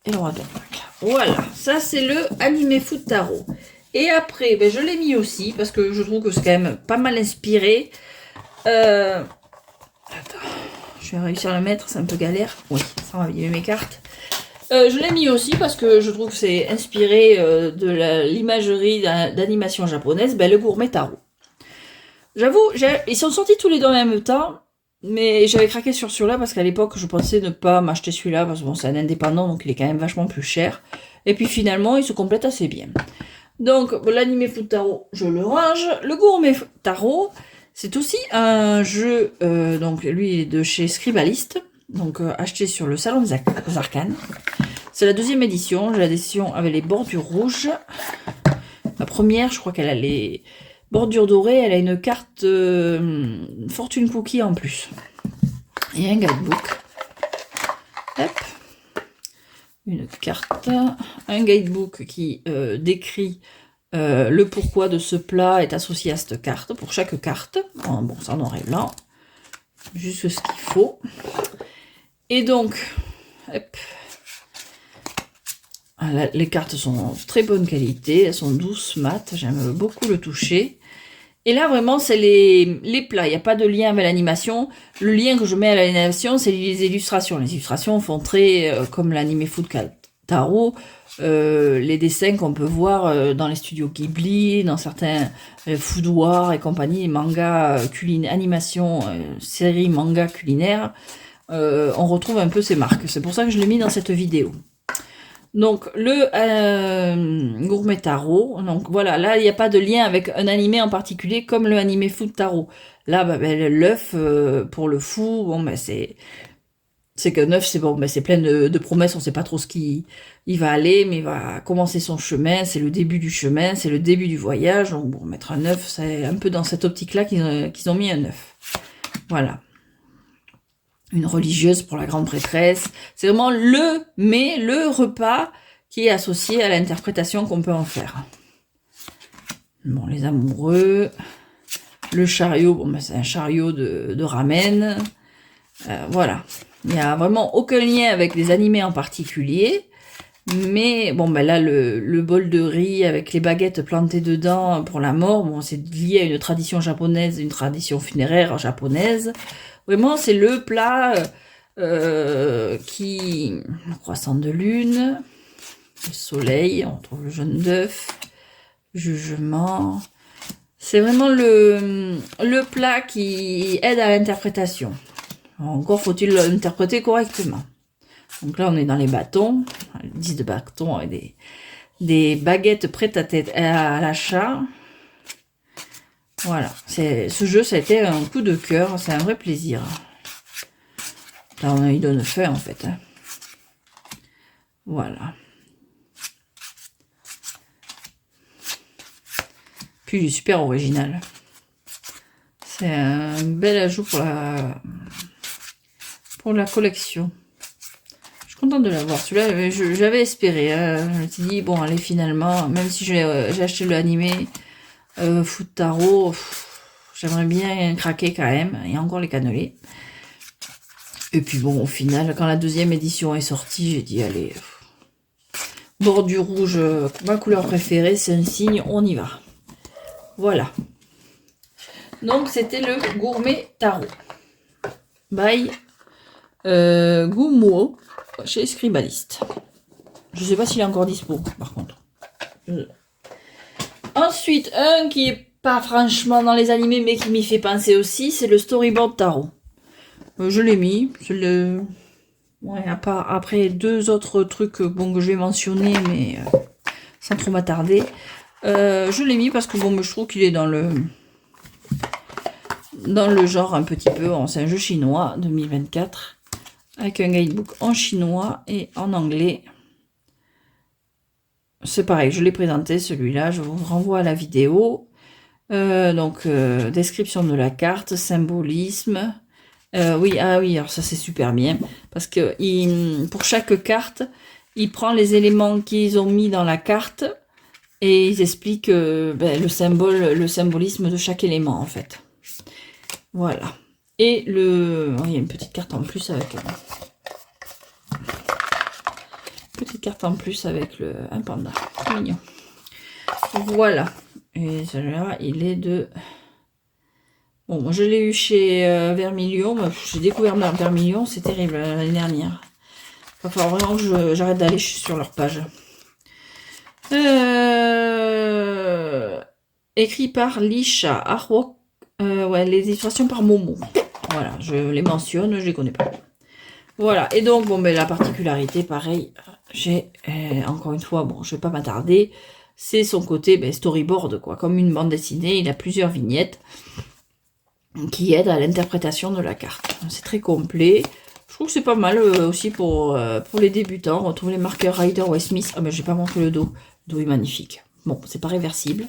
Speaker 1: et le roi d'oracle. Voilà, ça c'est le animé foot tarot. Et après, je l'ai mis aussi, parce que je trouve que c'est quand même pas mal inspiré. Attends, je vais réussir à le mettre, c'est un peu galère. Oui, ça va abîmer mes cartes. Je l'ai mis aussi parce que je trouve que c'est inspiré de l'imagerie d'animation japonaise, le Gourmet Tarot. J'avoue, ils sont sortis tous les deux en même temps, mais j'avais craqué sur celui-là parce qu'à l'époque, je pensais ne pas m'acheter celui-là, parce que bon, c'est un indépendant, donc il est quand même vachement plus cher. Et puis finalement, il se complète assez bien. Donc, l'animé foot tarot, je le range. Le Gourmet Tarot, c'est aussi un jeu, donc lui, il est de chez Scribalist, donc acheté sur le Salon des Arcanes. C'est la deuxième édition, l'édition avec les bordures rouges. La première, je crois qu'elle a les bordures dorées, elle a une carte Fortune Cookie en plus. Et un guidebook. Hop. Une carte, un guidebook qui décrit le pourquoi de ce plat est associé à cette carte, pour chaque carte. Bon, ça en noir et blanc, juste ce qu'il faut. Et donc, hop, voilà, les cartes sont en très bonne qualité, elles sont douces, mates, j'aime beaucoup le toucher. Et là, vraiment, c'est les plats. Il n'y a pas de lien avec l'animation. Le lien que je mets à l'animation, c'est les illustrations. Les illustrations font très, comme l'anime Food Tarot, les dessins qu'on peut voir dans les studios Ghibli, dans certains Food War et compagnie, les mangas animation, séries manga culinaires. On retrouve un peu ces marques. C'est pour ça que je l'ai mis dans cette vidéo. Donc, le Gourmet Tarot, donc voilà, là, il n'y a pas de lien avec un animé en particulier, comme le animé Food Tarot. Là, l'œuf, pour le fou, bon, c'est qu'un œuf, c'est bon, c'est plein de promesses, on sait pas trop ce qui il va aller, mais il va commencer son chemin, c'est le début du chemin, c'est le début du voyage, donc bon, mettre un œuf, c'est un peu dans cette optique-là qu'ils ont mis un œuf. Voilà. Une religieuse pour la grande prêtresse. C'est vraiment le repas qui est associé à l'interprétation qu'on peut en faire. Bon, les amoureux. Le chariot, bon, c'est un chariot de ramen. Voilà. Il n'y a vraiment aucun lien avec des animés en particulier. Mais bon, ben là, le bol de riz avec les baguettes plantées dedans pour la mort, bon, c'est lié à une tradition japonaise, une tradition funéraire japonaise. Vraiment, c'est le plat le croissant de lune, le soleil, on trouve le jaune d'œuf, jugement. C'est vraiment le plat qui aide à l'interprétation. Encore faut-il l'interpréter correctement. Donc là, on est dans les bâtons, 10 de bâtons avec des baguettes prêtes à l'achat. Voilà, ce jeu, ça a été un coup de cœur, c'est un vrai plaisir. Là, il donne faim en fait. Hein. Voilà. Puis il est super original. C'est un bel ajout pour la collection. Je suis contente de l'avoir. Celui-là, j'avais espéré. Hein. Je me suis dit, bon, allez, finalement, même si j'ai acheté le animé Foot Tarot, j'aimerais bien craquer quand même. Il y a encore les cannelés. Et puis bon, au final, quand la deuxième édition est sortie, j'ai dit, allez, bord du rouge, ma couleur préférée, c'est un signe, on y va. Voilà. Donc, c'était le Gourmet Tarot. By Gumuo, chez Scribalist. Je sais pas s'il est encore dispo, par contre. Ensuite, un qui est pas franchement dans les animés, mais qui m'y fait penser aussi, c'est le Storyboard Tarot. Je l'ai mis. Ouais, après deux autres trucs bon, que je vais mentionner, mais sans trop m'attarder. Je l'ai mis parce que bon, je trouve qu'il est dans le genre un petit peu. C'est un jeu chinois 2024 avec un guidebook en chinois et en anglais. C'est pareil, je l'ai présenté celui-là. Je vous renvoie à la vidéo. Description de la carte, symbolisme. Oui, alors ça c'est super bien parce que pour chaque carte, il prend les éléments qu'ils ont mis dans la carte et ils expliquent le symbolisme de chaque élément en fait. Voilà. Et il y a une petite carte en plus avec un panda. C'est mignon. Voilà. Et celui-là, il est de... Bon, moi je l'ai eu chez Vermilion. J'ai découvert Vermilion, c'est terrible l'année dernière. Il va falloir vraiment que j'arrête d'aller sur leur page. Écrit par Lisha Artwork. Les illustrations par Momo. Voilà, je les mentionne, je les connais pas. Voilà, et donc, bon, la particularité, pareil, j'ai, encore une fois, bon, je vais pas m'attarder, c'est son côté storyboard, quoi. Comme une bande dessinée, il a plusieurs vignettes qui aident à l'interprétation de la carte. C'est très complet. Je trouve que c'est pas mal aussi pour les débutants. On retrouve les marqueurs Rider Waite Smith. Ah, mais j'ai pas montré le dos. Le dos est magnifique. Bon, c'est pas réversible.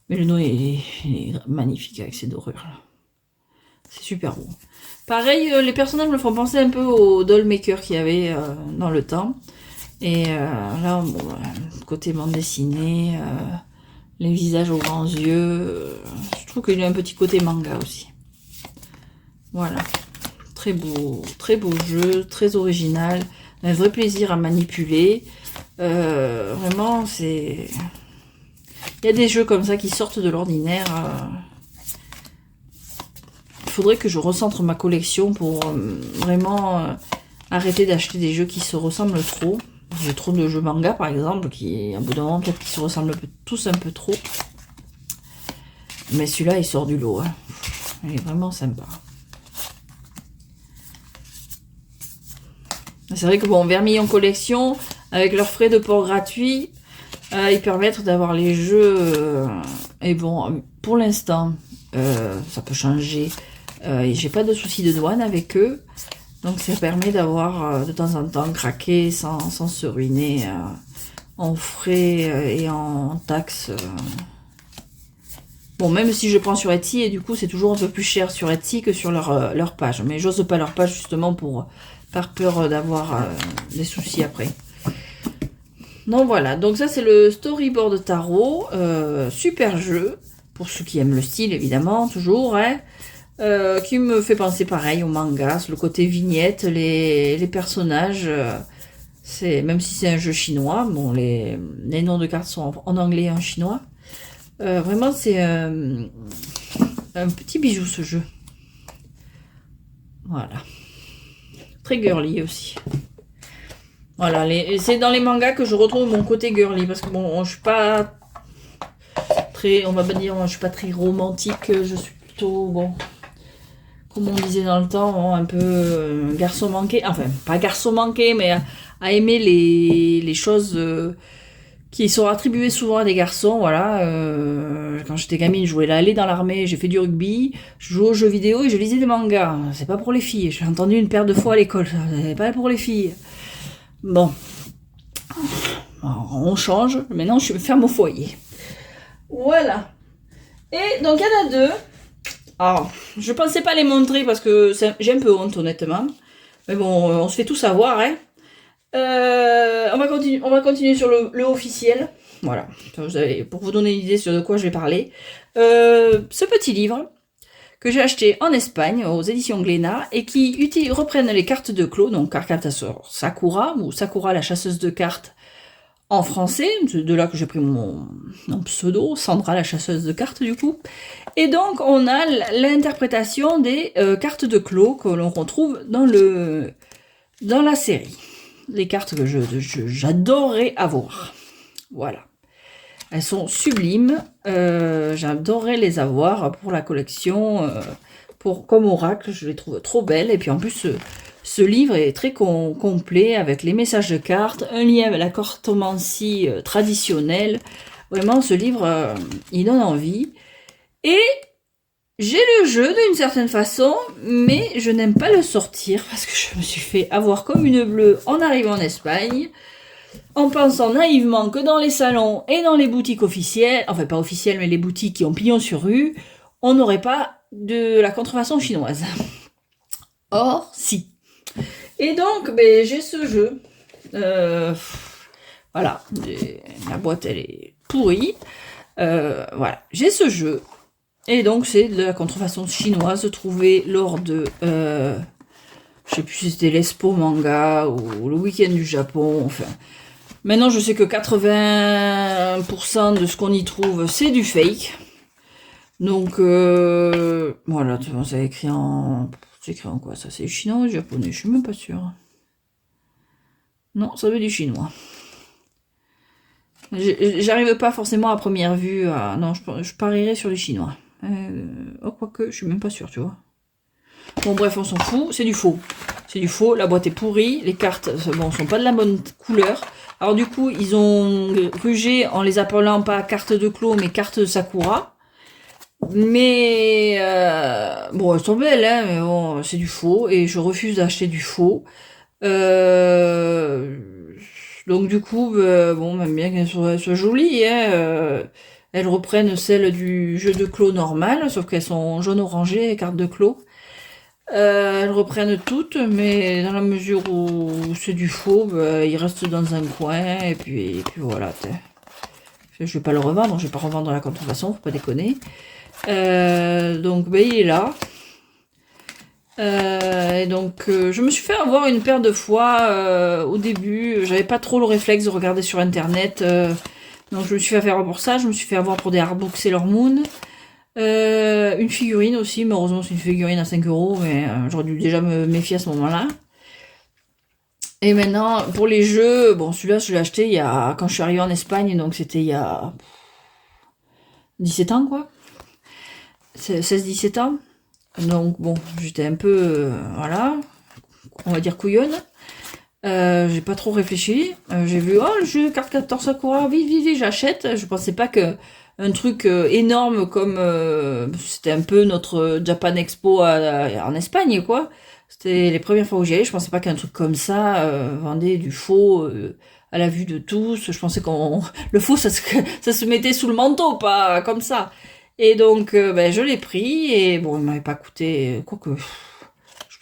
Speaker 1: Mais le dos est magnifique avec ses dorures là. C'est super beau. Pareil, les personnages me font penser un peu au Dollmaker qu'il y avait dans le temps. Et là, bon, côté bande dessinée, les visages aux grands yeux. Je trouve qu'il y a un petit côté manga aussi. Voilà. Très beau jeu, très original. Un vrai plaisir à manipuler. Vraiment, c'est... Il y a des jeux comme ça qui sortent de l'ordinaire. Il faudrait que je recentre ma collection pour vraiment arrêter d'acheter des jeux qui se ressemblent trop. J'ai trop de jeux manga par exemple, qui à bout d'un moment peut-être qu'ils se ressemblent tous un peu trop. Mais celui-là il sort du lot. Hein. Il est vraiment sympa. C'est vrai que bon, Vermilion Collection, avec leurs frais de port gratuits, ils permettent d'avoir les jeux. Et bon, pour l'instant, ça peut changer. J'ai pas de soucis de douane avec eux. Donc ça permet d'avoir de temps en temps craqué sans se ruiner en frais et en taxes. Bon, même si je prends sur Etsy, et du coup c'est toujours un peu plus cher sur Etsy que sur leur page. Mais j'ose pas leur page justement par peur d'avoir des soucis après. Donc voilà, donc ça c'est le Storyboard Tarot. Super jeu, pour ceux qui aiment le style évidemment, toujours. Hein. Qui me fait penser pareil au manga, le côté vignette, les personnages. Même si c'est un jeu chinois, bon, les noms de cartes sont en anglais et en chinois. Vraiment, c'est un petit bijou, ce jeu. Voilà. Très girly aussi. Voilà, c'est dans les mangas que je retrouve mon côté girly. Parce que bon, je suis pas très, on va pas dire, je suis pas très romantique. Je suis plutôt, bon, comme on disait dans le temps, un peu garçon manqué. Enfin, pas garçon manqué, mais à aimer les choses qui sont attribuées souvent à des garçons. Voilà. Quand j'étais gamine, je voulais aller dans l'armée, j'ai fait du rugby, je jouais aux jeux vidéo et je lisais des mangas. C'est pas pour les filles. J'ai entendu une paire de fois à l'école. C'est pas pour les filles. Bon. Alors, on change. Maintenant, je suis ferme au foyer. Voilà. Et donc, il y en a deux. Alors, je pensais pas les montrer parce que j'ai un peu honte, honnêtement. Mais bon, on se fait tout savoir, hein. On va continuer sur le officiel. Voilà. Pour vous donner une idée sur de quoi je vais parler. Ce petit livre que j'ai acheté en Espagne aux éditions Glénat et qui reprennent les cartes de Clos, donc Carcassonne Sakura ou Sakura la chasseuse de cartes en français, c'est de là que j'ai pris mon pseudo, Sandra la chasseuse de cartes du coup. Et donc on a l'interprétation des cartes de Clos que l'on retrouve dans la série. Les cartes que j'adorerais avoir. Voilà. Elles sont sublimes. J'adorerais les avoir pour la collection. Comme oracle, je les trouve trop belles. Et puis en plus, ce livre est très complet avec les messages de cartes, un lien avec la cartomancie traditionnelle. Vraiment, ce livre, il donne envie. Et j'ai le jeu d'une certaine façon, mais je n'aime pas le sortir parce que je me suis fait avoir comme une bleue en arrivant en Espagne, en pensant naïvement que dans les salons et dans les boutiques officielles, enfin pas officielles, mais les boutiques qui ont pignon sur rue, on n'aurait pas de la contrefaçon chinoise. Or, si. Et donc, j'ai ce jeu. Voilà, la boîte elle est pourrie. Voilà, j'ai ce jeu. Et donc c'est de la contrefaçon chinoise trouvée lors de, je sais plus si c'était l'Expo Manga ou le week-end du Japon, enfin. Maintenant je sais que 80% de ce qu'on y trouve c'est du fake. Donc voilà, c'est écrit en quoi ça? C'est chinois ou japonais? Je suis même pas sûre. Non, ça veut du chinois. J'arrive pas forcément à première vue à... Non, je parierais sur du chinois. Quoique, je suis même pas sûre, tu vois. Bon, bref, on s'en fout. C'est du faux. C'est du faux. La boîte est pourrie. Les cartes, bon, sont pas de la bonne couleur. Alors, du coup, ils ont rugé en les appelant pas cartes de Clos, mais cartes de Sakura. Mais, bon, elles sont belles, hein, mais bon, c'est du faux. Et je refuse d'acheter du faux. Donc, du coup, bon, même bien qu'elles soient jolies, hein, elles reprennent celles du jeu de Clos normal, sauf qu'elles sont jaune-orangé, les cartes de Clos. Elles reprennent toutes, mais dans la mesure où c'est du faux, il reste dans un coin, et puis voilà. Je vais pas le revendre, je vais pas revendre la contrefaçon, faut pas déconner. Donc il est là. Et donc je me suis fait avoir une paire de fois au début, j'avais pas trop le réflexe de regarder sur internet. Donc je me suis fait avoir pour ça, je me suis fait avoir pour des artbooks Sailor Moon. Une figurine aussi, mais heureusement c'est une figurine à 5 €, mais j'aurais dû déjà me méfier à ce moment-là. Et maintenant, pour les jeux, bon celui-là je l'ai acheté quand je suis arrivée en Espagne, donc c'était il y a 17 ans quoi. 16-17 ans. Donc bon, j'étais un peu, voilà, on va dire couillonne. J'ai pas trop réfléchi. J'ai vu, le jeu carte 14 Sakura, vite, j'achète. Je pensais pas que un truc énorme comme c'était un peu notre Japan Expo en Espagne, quoi. C'était les premières fois où j'y allais. Je pensais pas qu'un truc comme ça vendait du faux à la vue de tous. Je pensais le faux, ça se mettait sous le manteau, pas comme ça. Et donc, je l'ai pris et bon, il m'avait pas coûté, quoique,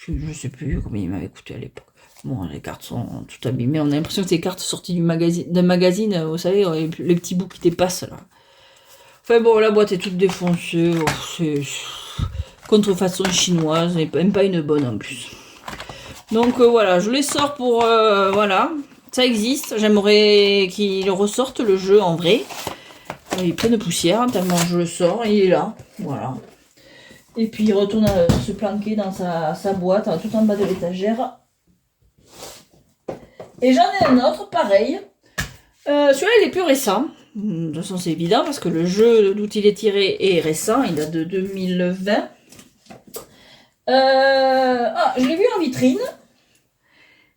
Speaker 1: je sais plus combien il m'avait coûté à l'époque. Bon, les cartes sont toutes abîmées. On a l'impression que c'est des cartes sorties d'un magazine, vous savez, les petits bouts qui dépassent là. Enfin bon, la boîte est toute défoncée. C'est contrefaçon chinoise, et même pas une bonne en plus. Donc voilà, je les sors pour voilà. Ça existe, j'aimerais qu'il ressorte le jeu en vrai. Il est plein de poussière, tellement je le sors, il est là, voilà. Et puis il retourne se planquer dans sa boîte, tout en bas de l'étagère. Et j'en ai un autre, pareil. Celui-là, il est plus récent. De toute façon, c'est évident, parce que le jeu d'où il est tiré est récent, il date de 2020. Je l'ai vu en vitrine.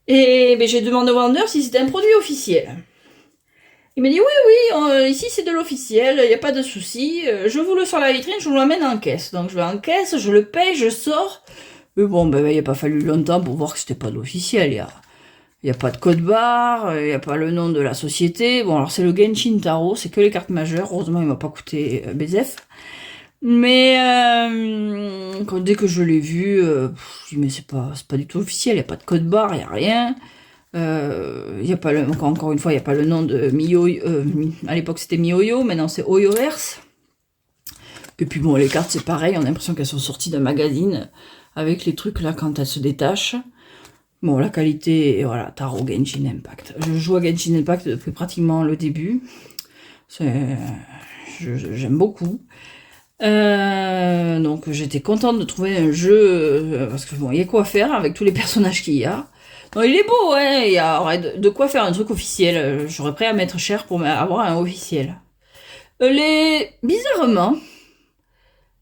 Speaker 1: Et ben, j'ai demandé au vendeur si c'était un produit officiel. Il m'a dit oui, ici c'est de l'officiel, il n'y a pas de souci. Je vous le sors la vitrine, je vous l'amène en caisse. Donc je vais en caisse, je le paye, je sors. Mais bon, ben, il n'a pas fallu longtemps pour voir que c'était pas de l'officiel. Il n'y a pas de code barre, il n'y a pas le nom de la société. Bon, alors c'est le Genshin Taro, c'est que les cartes majeures. Heureusement, il m'a pas coûté BZF. Mais dès que je l'ai vu, je dis mais c'est pas du tout officiel, il n'y a pas de code barre, il n'y a rien. Il y a pas encore une fois, il n'y a pas le nom de MiYoYo. À l'époque c'était MiYoYo, maintenant c'est Oyoverse. Et puis bon, les cartes c'est pareil, on a l'impression qu'elles sont sorties d'un magazine avec les trucs là quand elles se détachent. Bon, la qualité, voilà, Taro Genshin Impact. Je joue à Genshin Impact depuis pratiquement le début. J'aime beaucoup. Donc j'étais contente de trouver un jeu, parce que bon, il y a quoi faire avec tous les personnages qu'il y a. Non, il est beau, hein, il y a de quoi faire un truc officiel. J'aurais prêt à mettre cher pour avoir un officiel. Bizarrement,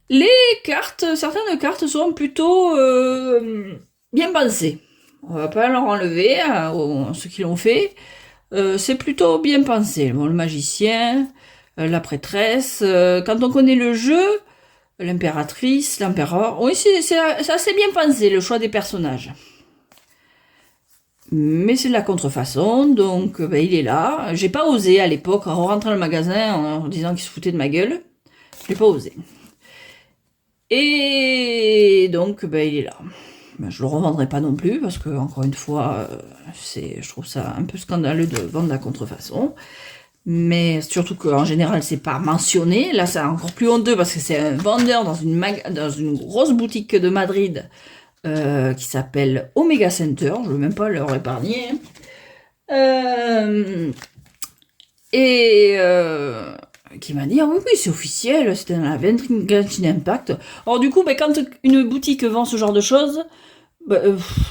Speaker 1: les cartes, certaines cartes sont plutôt bien pensées. On va pas leur enlever ceux qui l'ont fait. C'est plutôt bien pensé. Bon, le magicien, la prêtresse. Quand on connaît le jeu, l'impératrice, l'empereur. Oui, c'est assez bien pensé, le choix des personnages. Mais c'est de la contrefaçon, donc ben, il est là. J'ai pas osé à l'époque en rentrant dans le magasin en disant qu'il se foutait de ma gueule. J'ai pas osé. Et donc ben, il est là. Ben, je le revendrai pas non plus parce que encore une fois, je trouve ça un peu scandaleux de vendre de la contrefaçon. Mais surtout qu'en général c'est pas mentionné. Là c'est encore plus honteux parce que c'est un vendeur dans une grosse boutique de Madrid qui s'appelle Omega Center. Je veux même pas leur épargner. Qui m'a dit ah oui c'est officiel, c'était dans la vitrine Genshin Impact. Alors du coup quand une boutique vend ce genre de choses,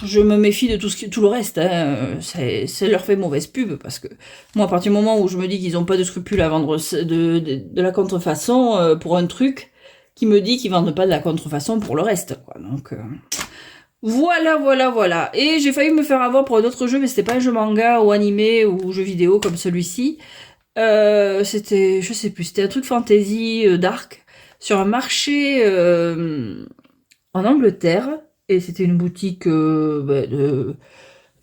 Speaker 1: je me méfie de tout le reste. Hein. Ça leur fait mauvaise pub parce que moi, à partir du moment où je me dis qu'ils n'ont pas de scrupules à vendre de la contrefaçon pour un truc, qui me dit qu'ils vendent pas de la contrefaçon pour le reste. Quoi. Donc voilà. Et j'ai failli me faire avoir pour un autre jeu, mais c'était pas un jeu manga ou animé ou jeu vidéo comme celui-ci. C'était, je sais plus, c'était un truc fantasy dark sur un marché en Angleterre. Et c'était une boutique de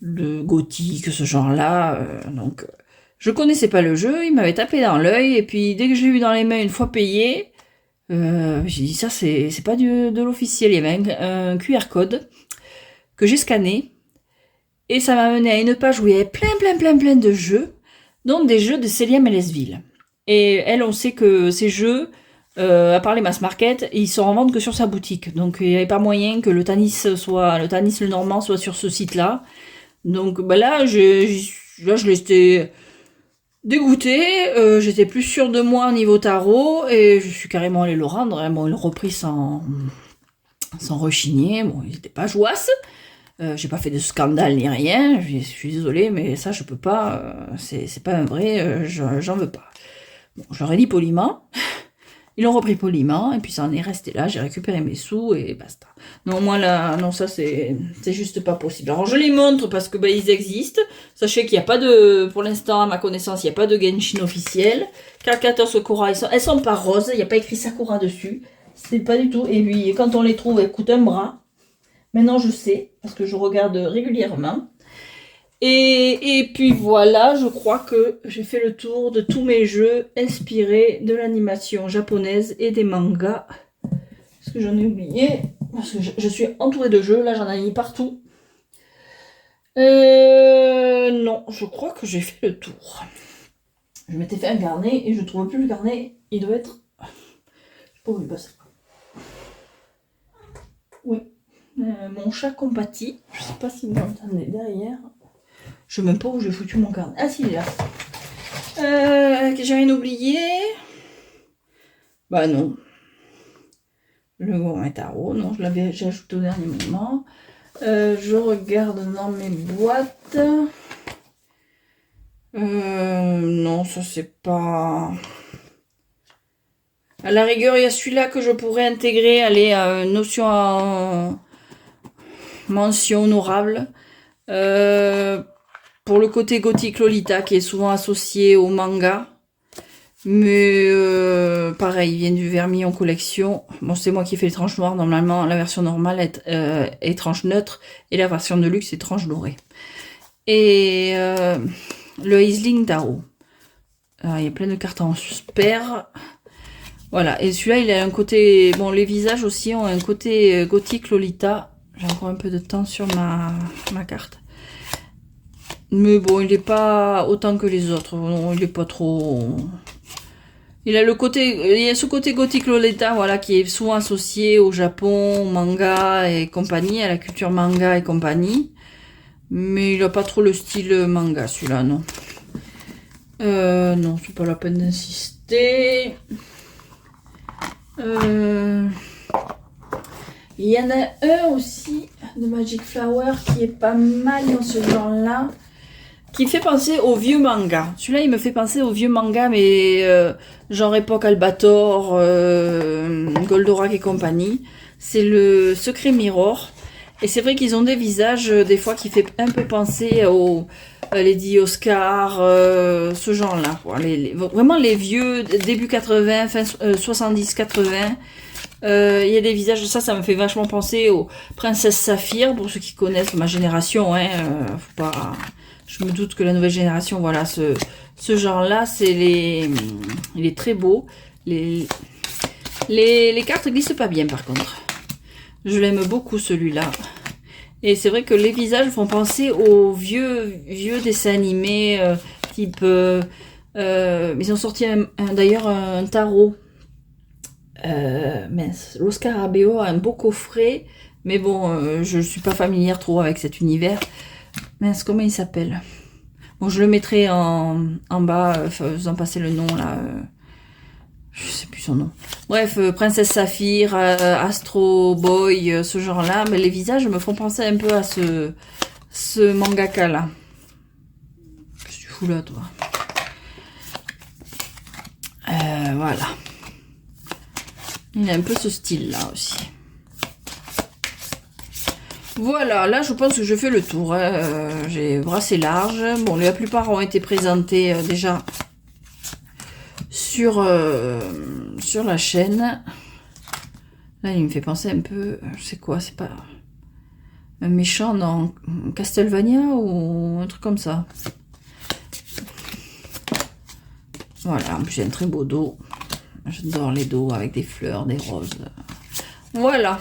Speaker 1: gothique, ce genre-là. Donc, je connaissais pas le jeu, il m'avait tapé dans l'œil. Et puis, dès que je l'ai eu dans les mains, une fois payé, j'ai dit ça, c'est pas de l'officiel. Il y avait un QR code que j'ai scanné. Et ça m'a mené à une page où il y avait plein de jeux, dont des jeux de Célia Mélesville. Et elle, on sait que ces jeux, à part les mass market, ils sont en vente que sur sa boutique. Donc il n'y avait pas moyen que le Tanis le Normand soit sur ce site-là. Donc là, je l'étais dégoûtée. J'étais plus sûre de moi au niveau tarot et je suis carrément allée le rendre. Hein. Bon, il l'a repris sans rechigner. Bon, il n'était pas jouasse. J'ai pas fait de scandale ni rien. Je suis désolée, mais ça je peux pas. C'est pas un vrai. J'en veux pas. Bon, je leur ai dit poliment. Ils l'ont repris poliment et puis ça en est resté là. J'ai récupéré mes sous et basta. Non, moi là, non, ça c'est juste pas possible. Alors je les montre parce que ils existent. Sachez qu'il n'y a pas pour l'instant, à ma connaissance, il n'y a pas de Genshin officiel. Calcata Sakura, elles sont pas roses. Il n'y a pas écrit Sakura dessus. C'est pas du tout. Et puis quand on les trouve, elles coûtent un bras. Maintenant je sais parce que je regarde régulièrement. Et puis voilà, je crois que j'ai fait le tour de tous mes jeux inspirés de l'animation japonaise et des mangas. Parce que j'en ai oublié. Parce que je suis entourée de jeux, là j'en ai mis partout. Non, je crois que j'ai fait le tour. Je m'étais fait un carnet et je ne trouve plus le carnet. Il doit être... Je sais pas où il passe. Oui. Mon chat compatit. Je sais pas si vous l'entendez derrière. Je sais même pas où j'ai foutu mon carnet. Ah si, il est là. Que j'ai rien oublié. Bah non. Le gourmet tarot, non, j'ai ajouté au dernier moment. Je regarde dans mes boîtes. Non, ça c'est pas... À la rigueur, il y a celui-là que je pourrais intégrer. Allez, notion en mention honorable. Pour le côté gothique Lolita, qui est souvent associé au manga. Mais pareil, il vient du Vermillon Collection. Bon, c'est moi qui fais les tranches noires. Normalement, la version normale est tranche neutre. Et la version de luxe est tranche dorée. Et le Aisling Tarot. Alors, il y a plein de cartes en super. Voilà, et celui-là, il a un côté... Bon, les visages aussi ont un côté gothique Lolita. J'ai encore un peu de temps sur ma carte. Mais bon, il n'est pas autant que les autres. Non, il n'est pas trop... Il a ce côté gothique Lolita, voilà, qui est souvent associé au Japon, au manga et compagnie, à la culture manga et compagnie. Mais il n'a pas trop le style manga, celui-là, non. Non, c'est pas la peine d'insister. Il y en a un aussi de Magic Flower qui est pas mal dans ce genre-là, qui fait penser au vieux manga. Celui-là, il me fait penser au vieux manga, mais genre époque Albator, Goldorak et compagnie. C'est le Secret Mirror. Et c'est vrai qu'ils ont des visages, des fois, qui fait un peu penser aux Lady Oscar, ce genre-là. Vraiment les vieux, début 80, fin 70-80. Il y a des visages, ça me fait vachement penser aux Princesses Saphir, pour ceux qui connaissent ma génération. Hein, faut pas... Je me doute que la nouvelle génération, voilà, ce genre-là, il est très beau. Les cartes glissent pas bien, par contre. Je l'aime beaucoup, celui-là. Et c'est vrai que les visages font penser aux vieux dessins animés, type... ils ont sorti d'ailleurs un tarot. Lo Scarabeo a un beau coffret. Mais bon, je ne suis pas familière trop avec cet univers. Mince, comment il s'appelle? Bon, je le mettrai en bas, faisant passer le nom, là. Je sais plus son nom. Bref, Princesse Saphir, Astro Boy, ce genre-là. Mais les visages me font penser un peu à ce mangaka-là. Qu'est-ce que tu fous là, toi? Voilà. Il a un peu ce style-là aussi. Voilà, là je pense que je fais le tour. Hein. J'ai brassé large. Bon, la plupart ont été présentés déjà sur la chaîne. Là, il me fait penser un peu... Je sais quoi, c'est pas... Un méchant dans Castlevania ou un truc comme ça. Voilà, en plus j'ai un très beau dos. J'adore les dos avec des fleurs, des roses. Voilà.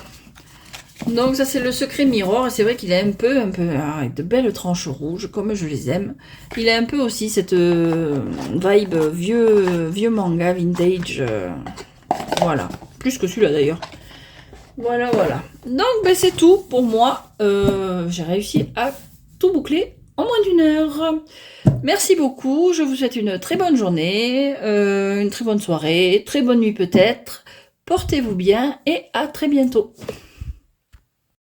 Speaker 1: Donc ça c'est le Secret Mirror, et c'est vrai qu'il a un peu avec de belles tranches rouges, comme je les aime. Il a un peu aussi cette vibe vieux manga, vintage, voilà. Plus que celui-là d'ailleurs. Voilà, voilà. Donc ben, c'est tout pour moi. J'ai réussi à tout boucler en moins d'une heure. Merci beaucoup, je vous souhaite une très bonne journée, une très bonne soirée, très bonne nuit peut-être. Portez-vous bien et à très bientôt.